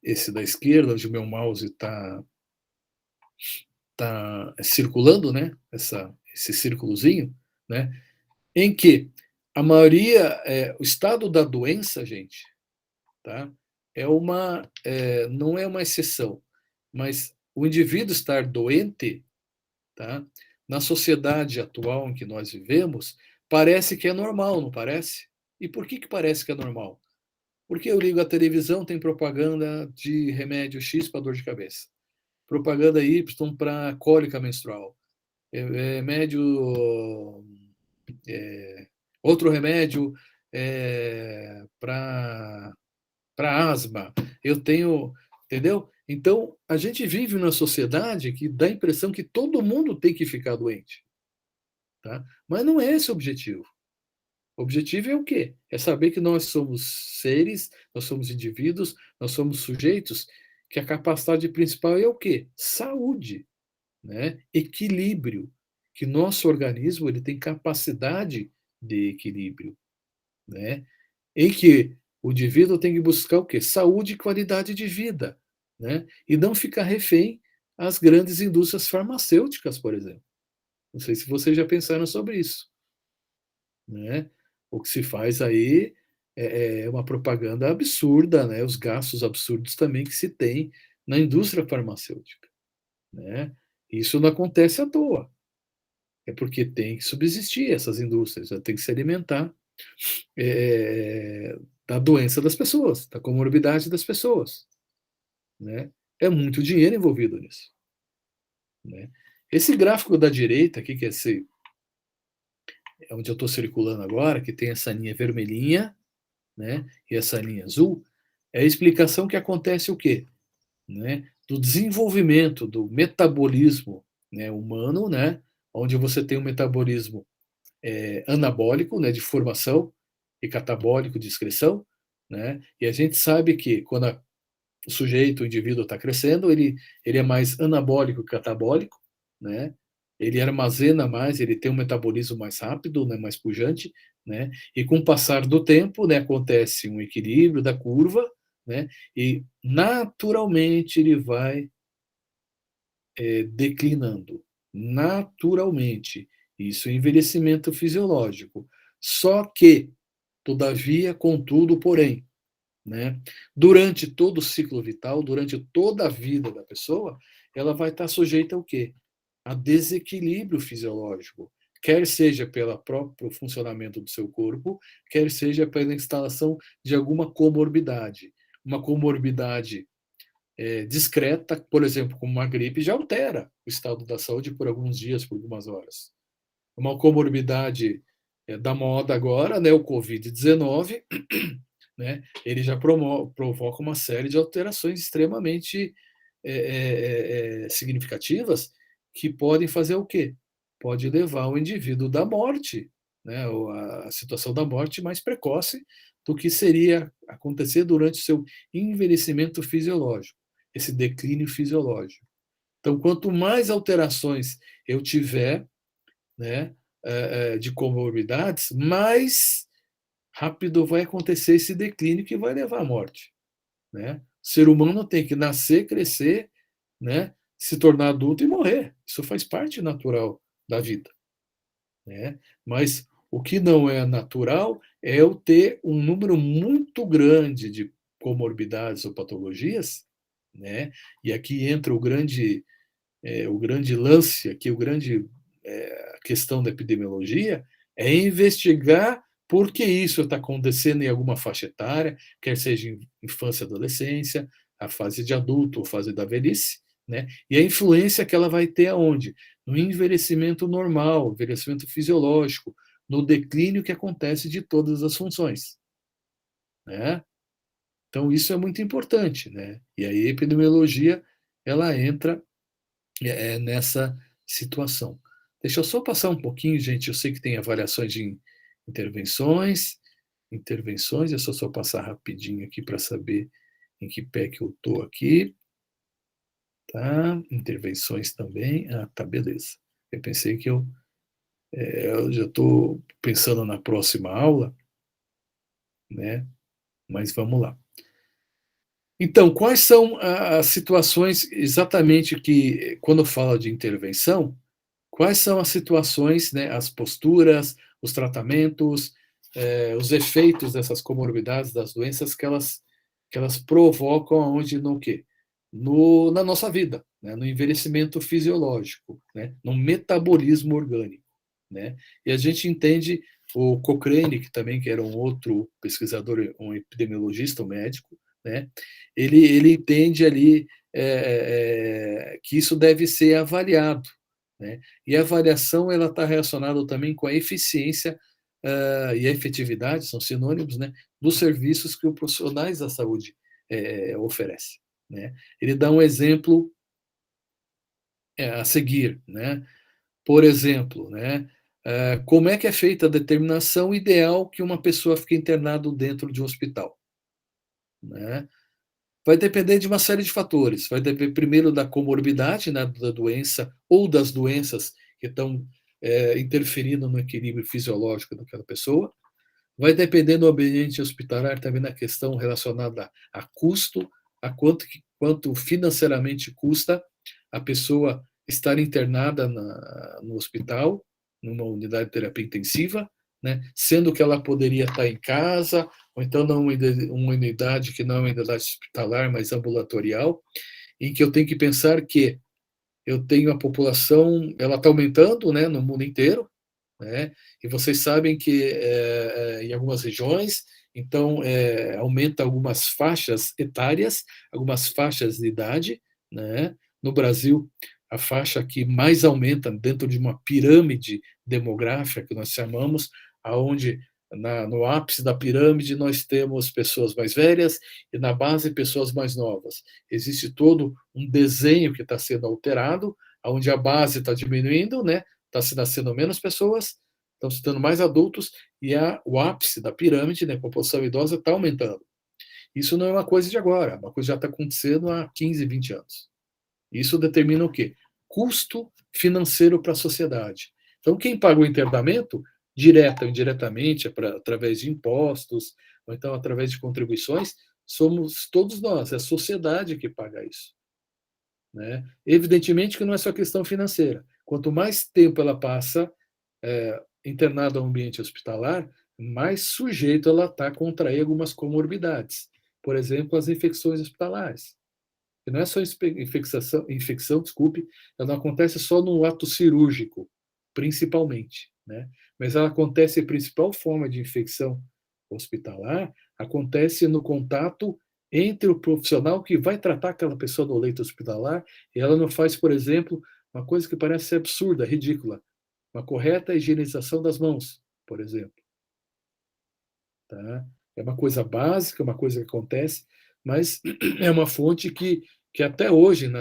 esse da esquerda, onde o meu mouse tá circulando, né, esse círculozinho, né, em que a maioria, o estado da doença, gente, tá, não é uma exceção, mas o indivíduo estar doente, tá, na sociedade atual em que nós vivemos, parece que é normal, não parece? E por que parece que é normal? Porque eu ligo a televisão, tem propaganda de remédio X para dor de cabeça, propaganda Y para cólica menstrual, remédio, outro remédio para asma. Eu tenho, entendeu? Então, a gente vive numa sociedade que dá a impressão que todo mundo tem que ficar doente. Tá? Mas não é esse o objetivo. O objetivo é o quê? É saber que nós somos seres, nós somos indivíduos, nós somos sujeitos, que a capacidade principal é o quê? Saúde, né? Equilíbrio, que nosso organismo ele tem capacidade de equilíbrio, né? Em que o indivíduo tem que buscar o quê? Saúde e qualidade de vida, né? E não ficar refém às grandes indústrias farmacêuticas, por exemplo. Não sei se vocês já pensaram sobre isso, né? O que se faz aí é uma propaganda absurda, né? Os gastos absurdos também que se tem na indústria farmacêutica, né? Isso não acontece à toa. É porque tem que subsistir essas indústrias, tem que se alimentar é, da doença das pessoas, da comorbidade das pessoas, né? É muito dinheiro envolvido nisso, né? Esse gráfico da direita aqui, que é onde eu estou circulando agora, que tem essa linha vermelhinha, né, e essa linha azul, é a explicação que acontece o quê? Né, do desenvolvimento do metabolismo, né, humano, né, onde você tem um metabolismo anabólico, né, de formação, e catabólico de excreção, né, e a gente sabe que quando o sujeito, o indivíduo está crescendo, ele é mais anabólico que catabólico, né? Ele armazena mais, ele tem um metabolismo mais rápido, né, mais pujante, né? E com o passar do tempo, né, acontece um equilíbrio da curva, né? E naturalmente ele vai declinando, naturalmente. Isso é envelhecimento fisiológico. Só que, todavia, contudo, porém, né? Durante todo o ciclo vital, durante toda a vida da pessoa, ela vai estar sujeita ao quê? A desequilíbrio fisiológico, quer seja pelo próprio funcionamento do seu corpo, quer seja pela instalação de alguma comorbidade. Uma comorbidade discreta, por exemplo, como uma gripe, já altera o estado da saúde por alguns dias, por algumas horas. Uma comorbidade da moda agora, né, o Covid-19, né, ele já provoca uma série de alterações extremamente significativas que podem fazer o quê? Pode levar o indivíduo da morte, né, a situação da morte mais precoce do que seria acontecer durante o seu envelhecimento fisiológico, esse declínio fisiológico. Então, quanto mais alterações eu tiver, né, de comorbidades, mais rápido vai acontecer esse declínio que vai levar à morte, né? O ser humano tem que nascer, crescer, né? Se tornar adulto e morrer. Isso faz parte natural da vida, né? Mas o que não é natural é eu ter um número muito grande de comorbidades ou patologias, né? E aqui entra o grande lance, aqui o grande questão da epidemiologia é investigar por que isso está acontecendo em alguma faixa etária, quer seja em infância, adolescência, a fase de adulto ou fase da velhice, né? E a influência que ela vai ter aonde? No envelhecimento normal, envelhecimento fisiológico, no declínio que acontece de todas as funções, né? Então isso é muito importante, né? E aí a epidemiologia ela entra nessa situação. Deixa eu só passar um pouquinho, gente. Eu sei que tem avaliações de intervenções. Deixa eu só passar rapidinho aqui para saber em que pé que eu estou aqui. Tá? Intervenções também. Ah, tá, beleza. Eu pensei que eu já estou pensando na próxima aula, né? Mas vamos lá. Então, quais são as situações exatamente que, quando fala de intervenção, quais são as situações, né, as posturas, os tratamentos, os efeitos dessas comorbidades, das doenças que elas provocam aonde no quê? Na nossa vida, né, no envelhecimento fisiológico, né, no metabolismo orgânico, né? E a gente entende o Cochrane, que era um outro pesquisador, um epidemiologista, um médico, né? Ele entende ali que isso deve ser avaliado, né? E a avaliação ela está relacionada também com a eficiência e a efetividade, são sinônimos, né, dos serviços que os profissionais da saúde oferecem, né? Ele dá um exemplo a seguir, né? Por exemplo, né, como é que é feita a determinação ideal que uma pessoa fique internada dentro de um hospital, né? Vai depender de uma série de fatores. Vai depender primeiro da comorbidade, né, da doença ou das doenças que estão interferindo no equilíbrio fisiológico daquela pessoa. Vai depender do ambiente hospitalar também na questão relacionada a custo, a quanto financeiramente custa a pessoa estar internada no hospital, numa unidade de terapia intensiva, né? Sendo que ela poderia estar em casa, ou então numa unidade que não é uma unidade hospitalar, mas ambulatorial, em que eu tenho que pensar que eu tenho a população, ela está aumentando, né, no mundo inteiro, né? E vocês sabem que em algumas regiões, então aumenta algumas faixas etárias, algumas faixas de idade, né? No Brasil, a faixa que mais aumenta dentro de uma pirâmide demográfica que nós chamamos, aonde no ápice da pirâmide nós temos pessoas mais velhas e na base pessoas mais novas. Existe todo um desenho que está sendo alterado, onde a base está diminuindo, né? Está se nascendo menos pessoas, estão se dando mais adultos, e o ápice da pirâmide, né, a população idosa, está aumentando. Isso não é uma coisa de agora, é uma coisa que já está acontecendo há 15, 20 anos. Isso determina o quê? Custo financeiro para a sociedade. Então, quem paga o internamento, direta ou indiretamente, através de impostos, ou então através de contribuições, somos todos nós, é a sociedade que paga isso, né? Evidentemente que não é só questão financeira. Quanto mais tempo ela passa internada no ambiente hospitalar, mais sujeito ela está a contrair algumas comorbidades. Por exemplo, as infecções hospitalares. Que não é só infecção, desculpe, ela não acontece só no ato cirúrgico, principalmente, né? Mas ela acontece, a principal forma de infecção hospitalar acontece no contato entre o profissional que vai tratar aquela pessoa no leito hospitalar e ela não faz, por exemplo, uma coisa que parece ser absurda, ridícula, uma correta higienização das mãos, por exemplo. Tá? É uma coisa básica, uma coisa que acontece, mas é uma fonte que até hoje,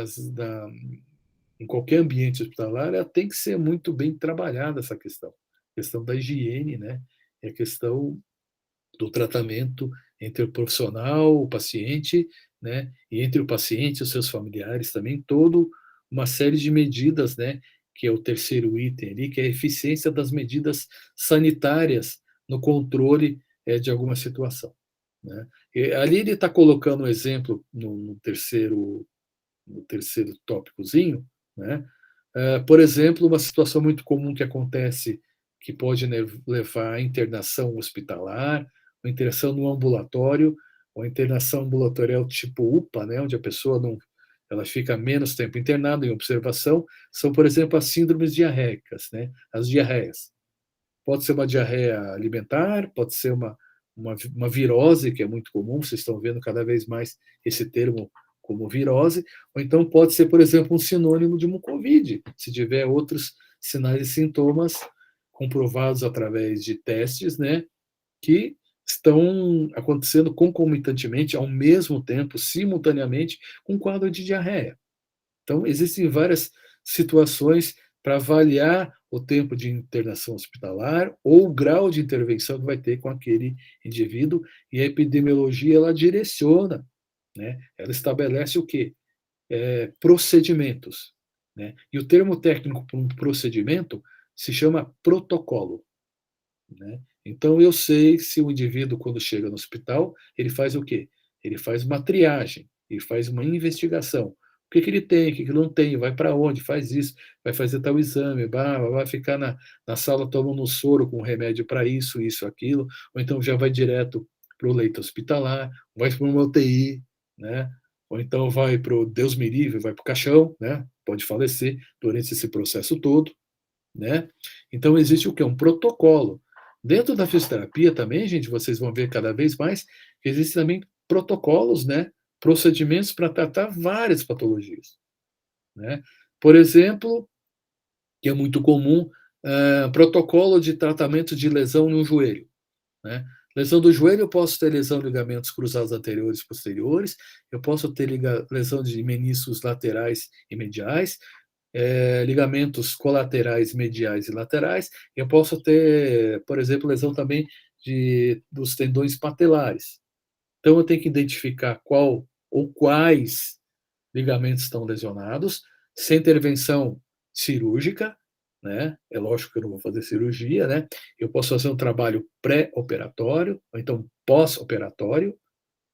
em qualquer ambiente hospitalar, ela tem que ser muito bem trabalhada, essa questão. A questão da higiene, né? E a questão do tratamento entre o profissional, o paciente, né? E entre o paciente e os seus familiares também, toda uma série de medidas, né? Que é o terceiro item ali, que é a eficiência das medidas sanitárias no controle de alguma situação, né? E ali ele está colocando um exemplo no terceiro tópicozinho, né? Por exemplo, uma situação muito comum que acontece, que pode levar à internação hospitalar, ou internação no ambulatório, ou internação ambulatorial tipo UPA, né, onde a pessoa não, ela fica menos tempo internada em observação, são, por exemplo, as síndromes diarreicas, né, as diarreias. pode ser uma diarreia alimentar, pode ser uma virose, que é muito comum, vocês estão vendo cada vez mais esse termo como virose, ou então pode ser, por exemplo, um sinônimo de um COVID, se tiver outros sinais e sintomas comprovados através de testes, né, que estão acontecendo concomitantemente, ao mesmo tempo, simultaneamente, com um quadro de diarreia. Então, existem várias situações para avaliar o tempo de internação hospitalar ou o grau de intervenção que vai ter com aquele indivíduo, e a epidemiologia ela direciona, né? Ela estabelece o quê? Procedimentos. Né? E o termo técnico para um procedimento se chama protocolo. Né? Então, eu sei se o indivíduo, quando chega no hospital, ele faz o quê? Ele faz uma triagem, ele faz uma investigação. O que ele tem, o que ele não tem, vai para onde, faz isso, vai fazer tal exame, vai ficar na sala tomando um soro com remédio para isso, isso, aquilo, ou então já vai direto para o leito hospitalar, vai para uma UTI, né? Ou então vai para o Deus me livre, vai para o caixão, né? Pode falecer durante esse processo todo, né? Então existe o que? Um protocolo. Dentro da fisioterapia também, gente, vocês vão ver cada vez mais que existem também protocolos, né? Procedimentos para tratar várias patologias. Né? Por exemplo, que é muito comum, protocolo de tratamento de lesão no joelho. Né? Lesão do joelho, eu posso ter lesão de ligamentos cruzados anteriores e posteriores, eu posso ter lesão de meniscos laterais e mediais, ligamentos colaterais, mediais e laterais. Eu posso ter, por exemplo, lesão também dos tendões patelares. Então, eu tenho que identificar qual ou quais ligamentos estão lesionados, sem intervenção cirúrgica, né? É lógico que eu não vou fazer cirurgia, né? Eu posso fazer um trabalho pré-operatório, ou então pós-operatório,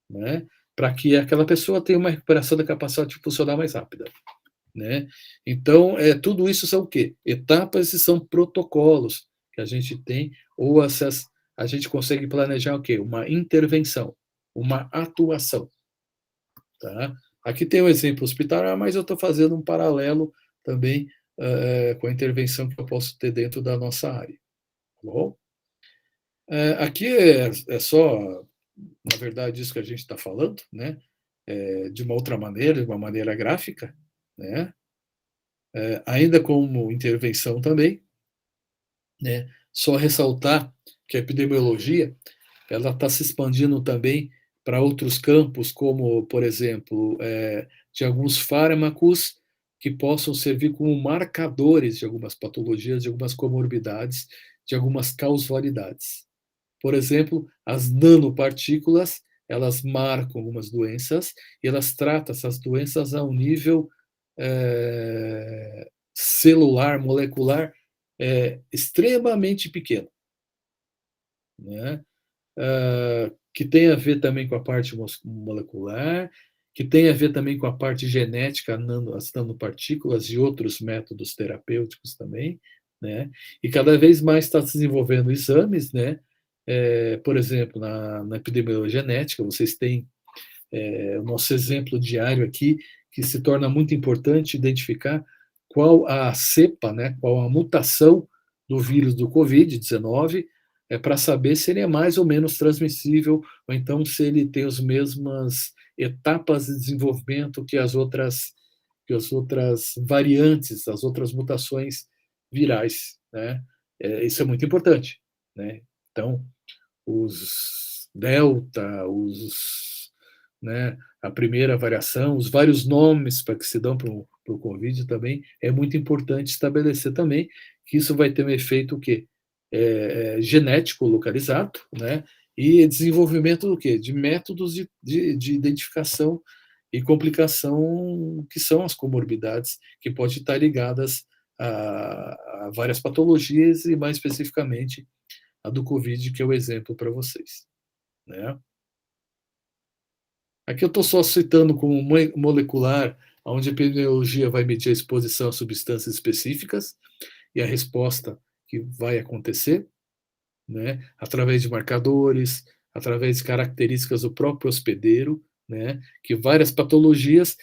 né? Para que aquela pessoa tenha uma recuperação da capacidade funcional mais rápida. Né? Então, tudo isso são o quê? Etapas e são protocolos que a gente tem, ou a gente consegue planejar o quê? Uma intervenção, uma atuação. Tá? Aqui tem um exemplo hospitalar, mas eu estou fazendo um paralelo também com a intervenção que eu posso ter dentro da nossa área. Tá bom? Aqui é só, na verdade, isso que a gente está falando, né? De uma outra maneira, de uma maneira gráfica, né? Ainda como intervenção também, né? Só ressaltar que a epidemiologia ela está se expandindo também para outros campos, como, por exemplo, de alguns fármacos que possam servir como marcadores de algumas patologias, de algumas comorbidades, de algumas causalidades. Por exemplo, as nanopartículas, elas marcam algumas doenças e elas tratam essas doenças a um nível celular, molecular, extremamente pequeno. Né? Que tem a ver também com a parte molecular, que tem a ver também com a parte genética, as nanopartículas e outros métodos terapêuticos também, né? E cada vez mais está se desenvolvendo exames, né? Por exemplo, na epidemiologia genética, vocês têm o nosso exemplo diário aqui, que se torna muito importante identificar qual a cepa, né? Qual a mutação do vírus do Covid-19, para saber se ele é mais ou menos transmissível, ou então se ele tem as mesmas etapas de desenvolvimento que as outras variantes, as outras mutações virais. Né? Isso é muito importante. Né? Então, os delta, né, a primeira variação, os vários nomes para que se dão para o Covid também, é muito importante estabelecer também que isso vai ter um efeito o quê? Genético localizado, né? E desenvolvimento do quê? De métodos de identificação e complicação que são as comorbidades que podem estar ligadas a várias patologias e mais especificamente a do Covid, que é o exemplo para vocês. Né? Aqui eu estou só citando como molecular, onde a epidemiologia vai medir a exposição a substâncias específicas e a resposta que vai acontecer, né? Através de marcadores, através de características do próprio hospedeiro, né? Que várias patologias,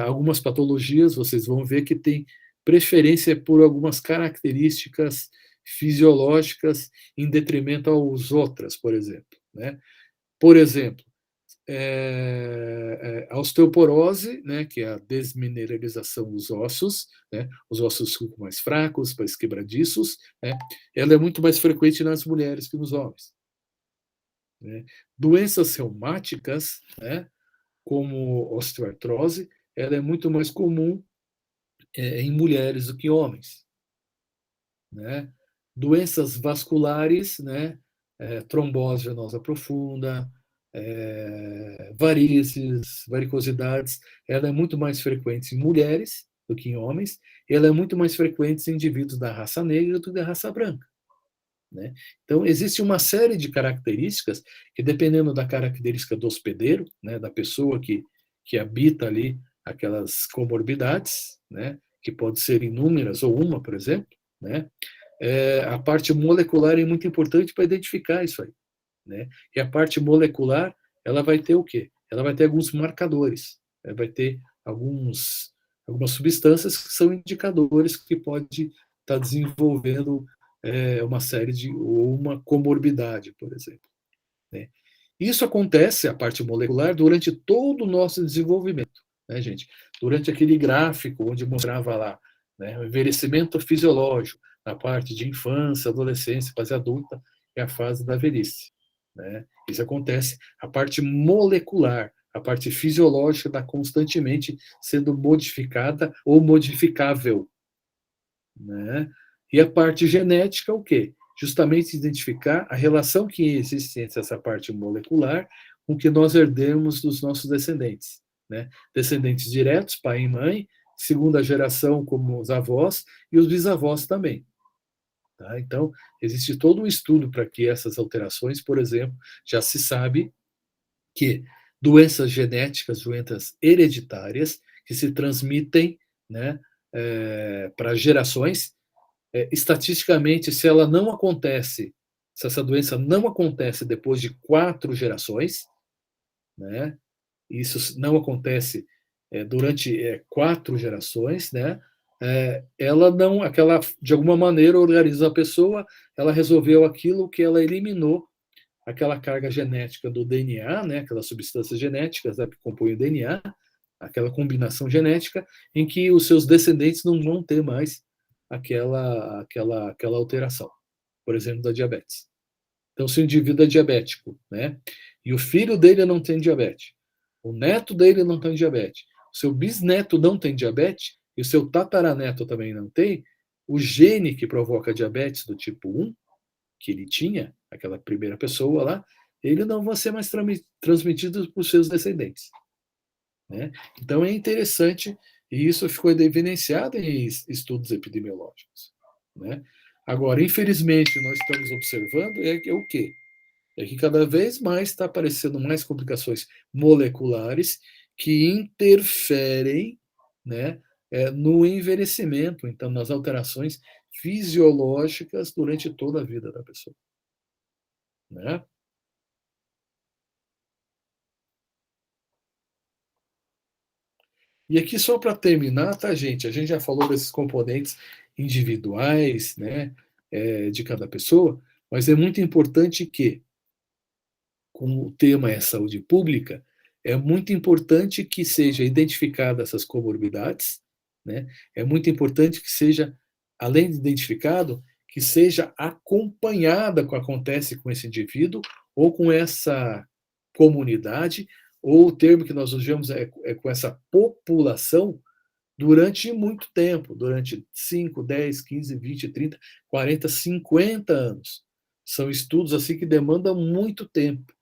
algumas patologias vocês vão ver que tem preferência por algumas características fisiológicas em detrimento às outras, por exemplo, né? Por exemplo, a osteoporose, né, que é a desmineralização dos ossos, né, os ossos ficam mais fracos, mais quebradiços, né, ela é muito mais frequente nas mulheres que nos homens. Né? Doenças reumáticas, né, como osteoartrose, ela é muito mais comum em mulheres do que em homens. Né? Doenças vasculares, né, trombose venosa profunda, varizes, varicosidades, ela é muito mais frequente em mulheres do que em homens, e ela é muito mais frequente em indivíduos da raça negra do que da raça branca. Né? Então, existe uma série de características que, dependendo da característica do hospedeiro, né, da pessoa que habita ali aquelas comorbidades, né, que pode ser inúmeras ou uma, por exemplo, né, a parte molecular é muito importante para identificar isso aí. Né? E a parte molecular, ela vai ter o quê? Ela vai ter alguns marcadores, ela vai ter algumas substâncias que são indicadores que pode estar desenvolvendo uma série de, ou uma comorbidade, por exemplo. Né? Isso acontece, a parte molecular, durante todo o nosso desenvolvimento, né, gente? Durante aquele gráfico onde mostrava lá, né, o envelhecimento fisiológico, na parte de infância, adolescência, fase adulta e a fase da velhice. Né? Isso acontece, a parte molecular, a parte fisiológica está constantemente sendo modificada ou modificável. Né? E a parte genética, o quê? Justamente identificar a relação que existe entre essa parte molecular com o que nós herdemos dos nossos descendentes. Né? Descendentes diretos, pai e mãe, segunda geração como os avós e os bisavós também. Tá? Então, existe todo um estudo para que essas alterações, por exemplo, já se sabe que doenças genéticas, doenças hereditárias, que se transmitem, né, para gerações, estatisticamente, se ela não acontece, se essa doença não acontece depois de 4 gerações, né, isso não acontece durante 4 gerações, né, ela não, aquela, de alguma maneira, organiza a pessoa, ela resolveu aquilo que ela eliminou, aquela carga genética do DNA, né, aquelas substâncias genéticas, né, que compõem o DNA, aquela combinação genética, em que os seus descendentes não vão ter mais aquela alteração, por exemplo, da diabetes. Então, se o indivíduo é diabético, né, e o filho dele não tem diabetes, o neto dele não tem diabetes, o seu bisneto não tem diabetes, e o seu tataraneto também não tem, o gene que provoca diabetes do tipo 1, que ele tinha, aquela primeira pessoa lá, ele não vai ser mais transmitido para os seus descendentes. Né? Então é interessante, e isso ficou evidenciado em estudos epidemiológicos. Né? Agora, infelizmente, nós estamos observando o quê? É que cada vez mais está aparecendo mais complicações moleculares que interferem, né, no envelhecimento, então, nas alterações fisiológicas durante toda a vida da pessoa. Né? E aqui, só para terminar, tá, gente? A gente já falou desses componentes individuais, né, de cada pessoa, mas é muito importante que, como o tema é saúde pública, é muito importante que seja identificada essas comorbidades, né? É muito importante que seja, além de identificado, que seja acompanhada com o que acontece com esse indivíduo ou com essa comunidade, ou o termo que nós usamos é com essa população, durante muito tempo, durante 5, 10, 15, 20, 30, 40, 50 anos. São estudos assim que demandam muito tempo.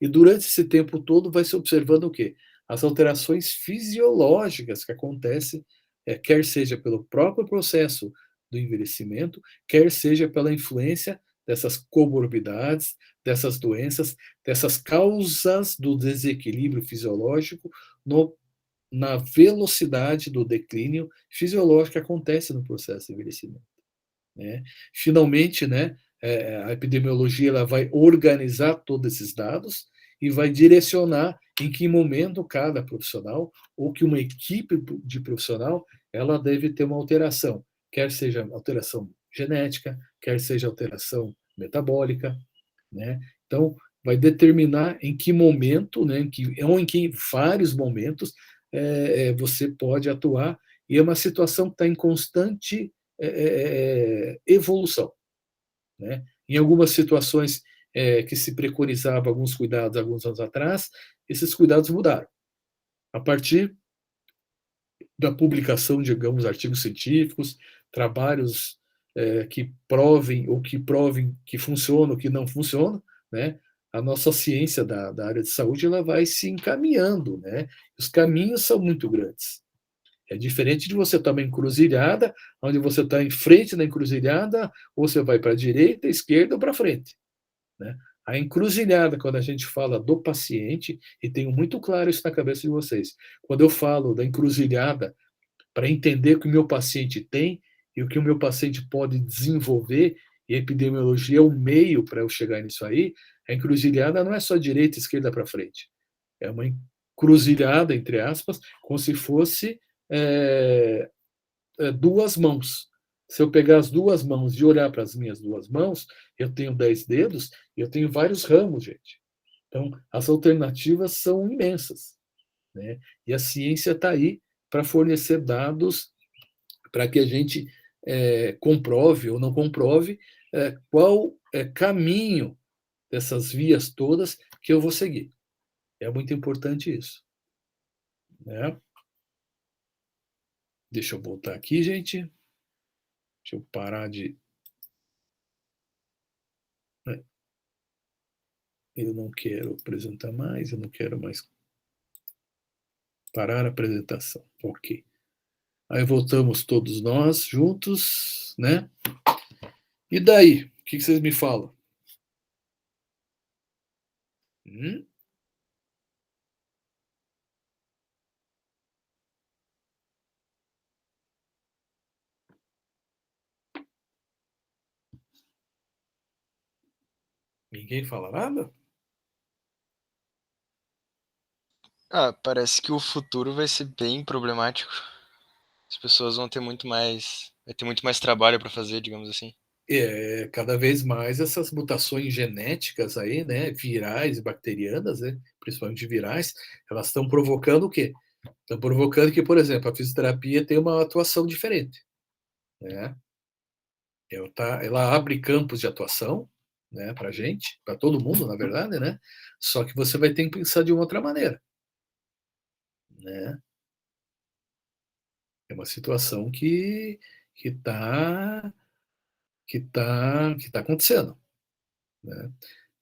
E durante esse tempo todo vai se observando o quê? As alterações fisiológicas que acontecem, quer seja pelo próprio processo do envelhecimento, quer seja pela influência dessas comorbidades, dessas doenças, dessas causas do desequilíbrio fisiológico na velocidade do declínio fisiológico que acontece no processo de envelhecimento. Né? Finalmente, né, a epidemiologia ela vai organizar todos esses dados e vai direcionar em que momento cada profissional ou que uma equipe de profissional ela deve ter uma alteração, quer seja alteração genética, quer seja alteração metabólica, né? Então, vai determinar em que momento, né, ou em que vários momentos você pode atuar, e é uma situação que está em constante evolução, né? Em algumas situações que se preconizava alguns cuidados alguns anos atrás, esses cuidados mudaram. A partir da publicação de, digamos, artigos científicos, trabalhos que provem que funciona ou que não funciona, né? A nossa ciência da área de saúde ela vai se encaminhando, né? Os caminhos são muito grandes. É diferente de você estar numa encruzilhada, onde você está em frente da encruzilhada, ou você vai para a direita, esquerda ou para frente, né? A encruzilhada, quando a gente fala do paciente, e tenho muito claro isso na cabeça de vocês, quando eu falo da encruzilhada, para entender o que o meu paciente tem e o que o meu paciente pode desenvolver, e a epidemiologia é o meio para eu chegar nisso aí, a encruzilhada não é só direita e esquerda para frente. É uma encruzilhada, entre aspas, como se fosse duas mãos. Se eu pegar as duas mãos e olhar para as minhas duas mãos, eu tenho 10 dedos e eu tenho vários ramos, gente. Então, as alternativas são imensas, né? E a ciência está aí para fornecer dados para que a gente comprove ou não comprove qual caminho dessas vias todas que eu vou seguir. É muito importante isso, né? Deixa eu voltar aqui, gente. Deixa eu parar de... Eu não quero apresentar mais, eu não quero mais parar a apresentação. Ok. Aí voltamos todos nós juntos, né? E daí? O que vocês me falam? Ninguém fala nada? Parece que o futuro vai ser bem problemático. As pessoas vão ter muito mais... Vai ter muito mais trabalho para fazer, digamos assim. Cada vez mais essas mutações genéticas aí, né, virais e bacterianas, né, principalmente virais, elas estão provocando o quê? Estão provocando que, por exemplo, a fisioterapia tem uma atuação diferente, né? Ela abre campos de atuação, né, para gente, para todo mundo, na verdade, né? Só que você vai ter que pensar de uma outra maneira, né? É uma situação que está acontecendo, né?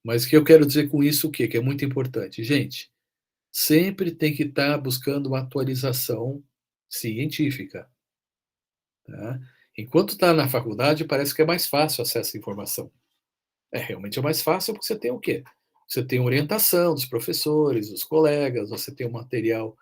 Mas o que eu quero dizer com isso, o quê? Que é muito importante. Gente, sempre tem que estar buscando uma atualização científica, tá? Enquanto está na faculdade, parece que é mais fácil acesso à informação. Realmente é mais fácil porque você tem o quê? Você tem orientação dos professores, dos colegas, você tem um material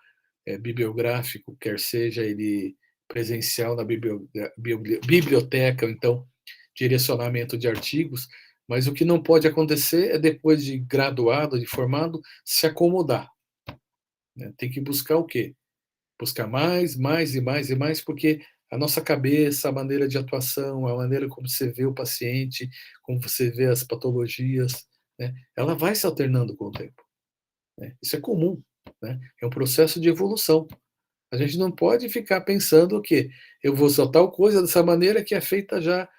bibliográfico, quer seja ele presencial na biblioteca, ou então direcionamento de artigos, mas o que não pode acontecer é, depois de graduado, de formado, se acomodar, né? Tem que buscar o quê? Buscar mais, mais e mais e mais, porque a nossa cabeça, a maneira de atuação, a maneira como você vê o paciente, como você vê as patologias, né, ela vai se alternando com o tempo, né? Isso é comum, né? É um processo de evolução. A gente não pode ficar pensando que eu vou usar tal coisa dessa maneira que é feita já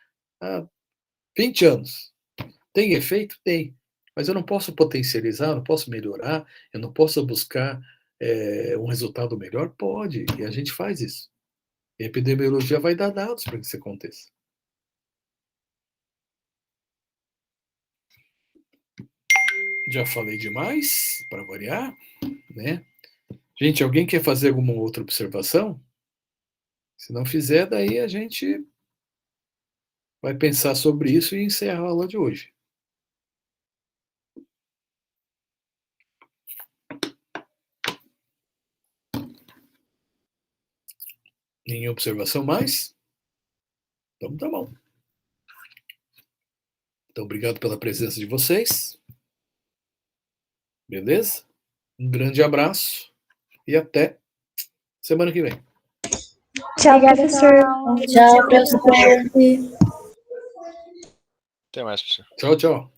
há 20 anos. Tem efeito? Tem. Mas eu não posso potencializar, eu não posso melhorar, eu não posso buscar um resultado melhor? Pode, e a gente faz isso. E a epidemiologia vai dar dados para que isso aconteça. Já falei demais, para variar, né? Gente, alguém quer fazer alguma outra observação? Se não fizer, daí a gente vai pensar sobre isso e encerrar a aula de hoje. Nenhuma observação mais? Então tá bom. Então, obrigado pela presença de vocês. Beleza? Um grande abraço e até semana que vem. Tchau, professor. Tchau, professor. Até mais, professor. Tchau, tchau.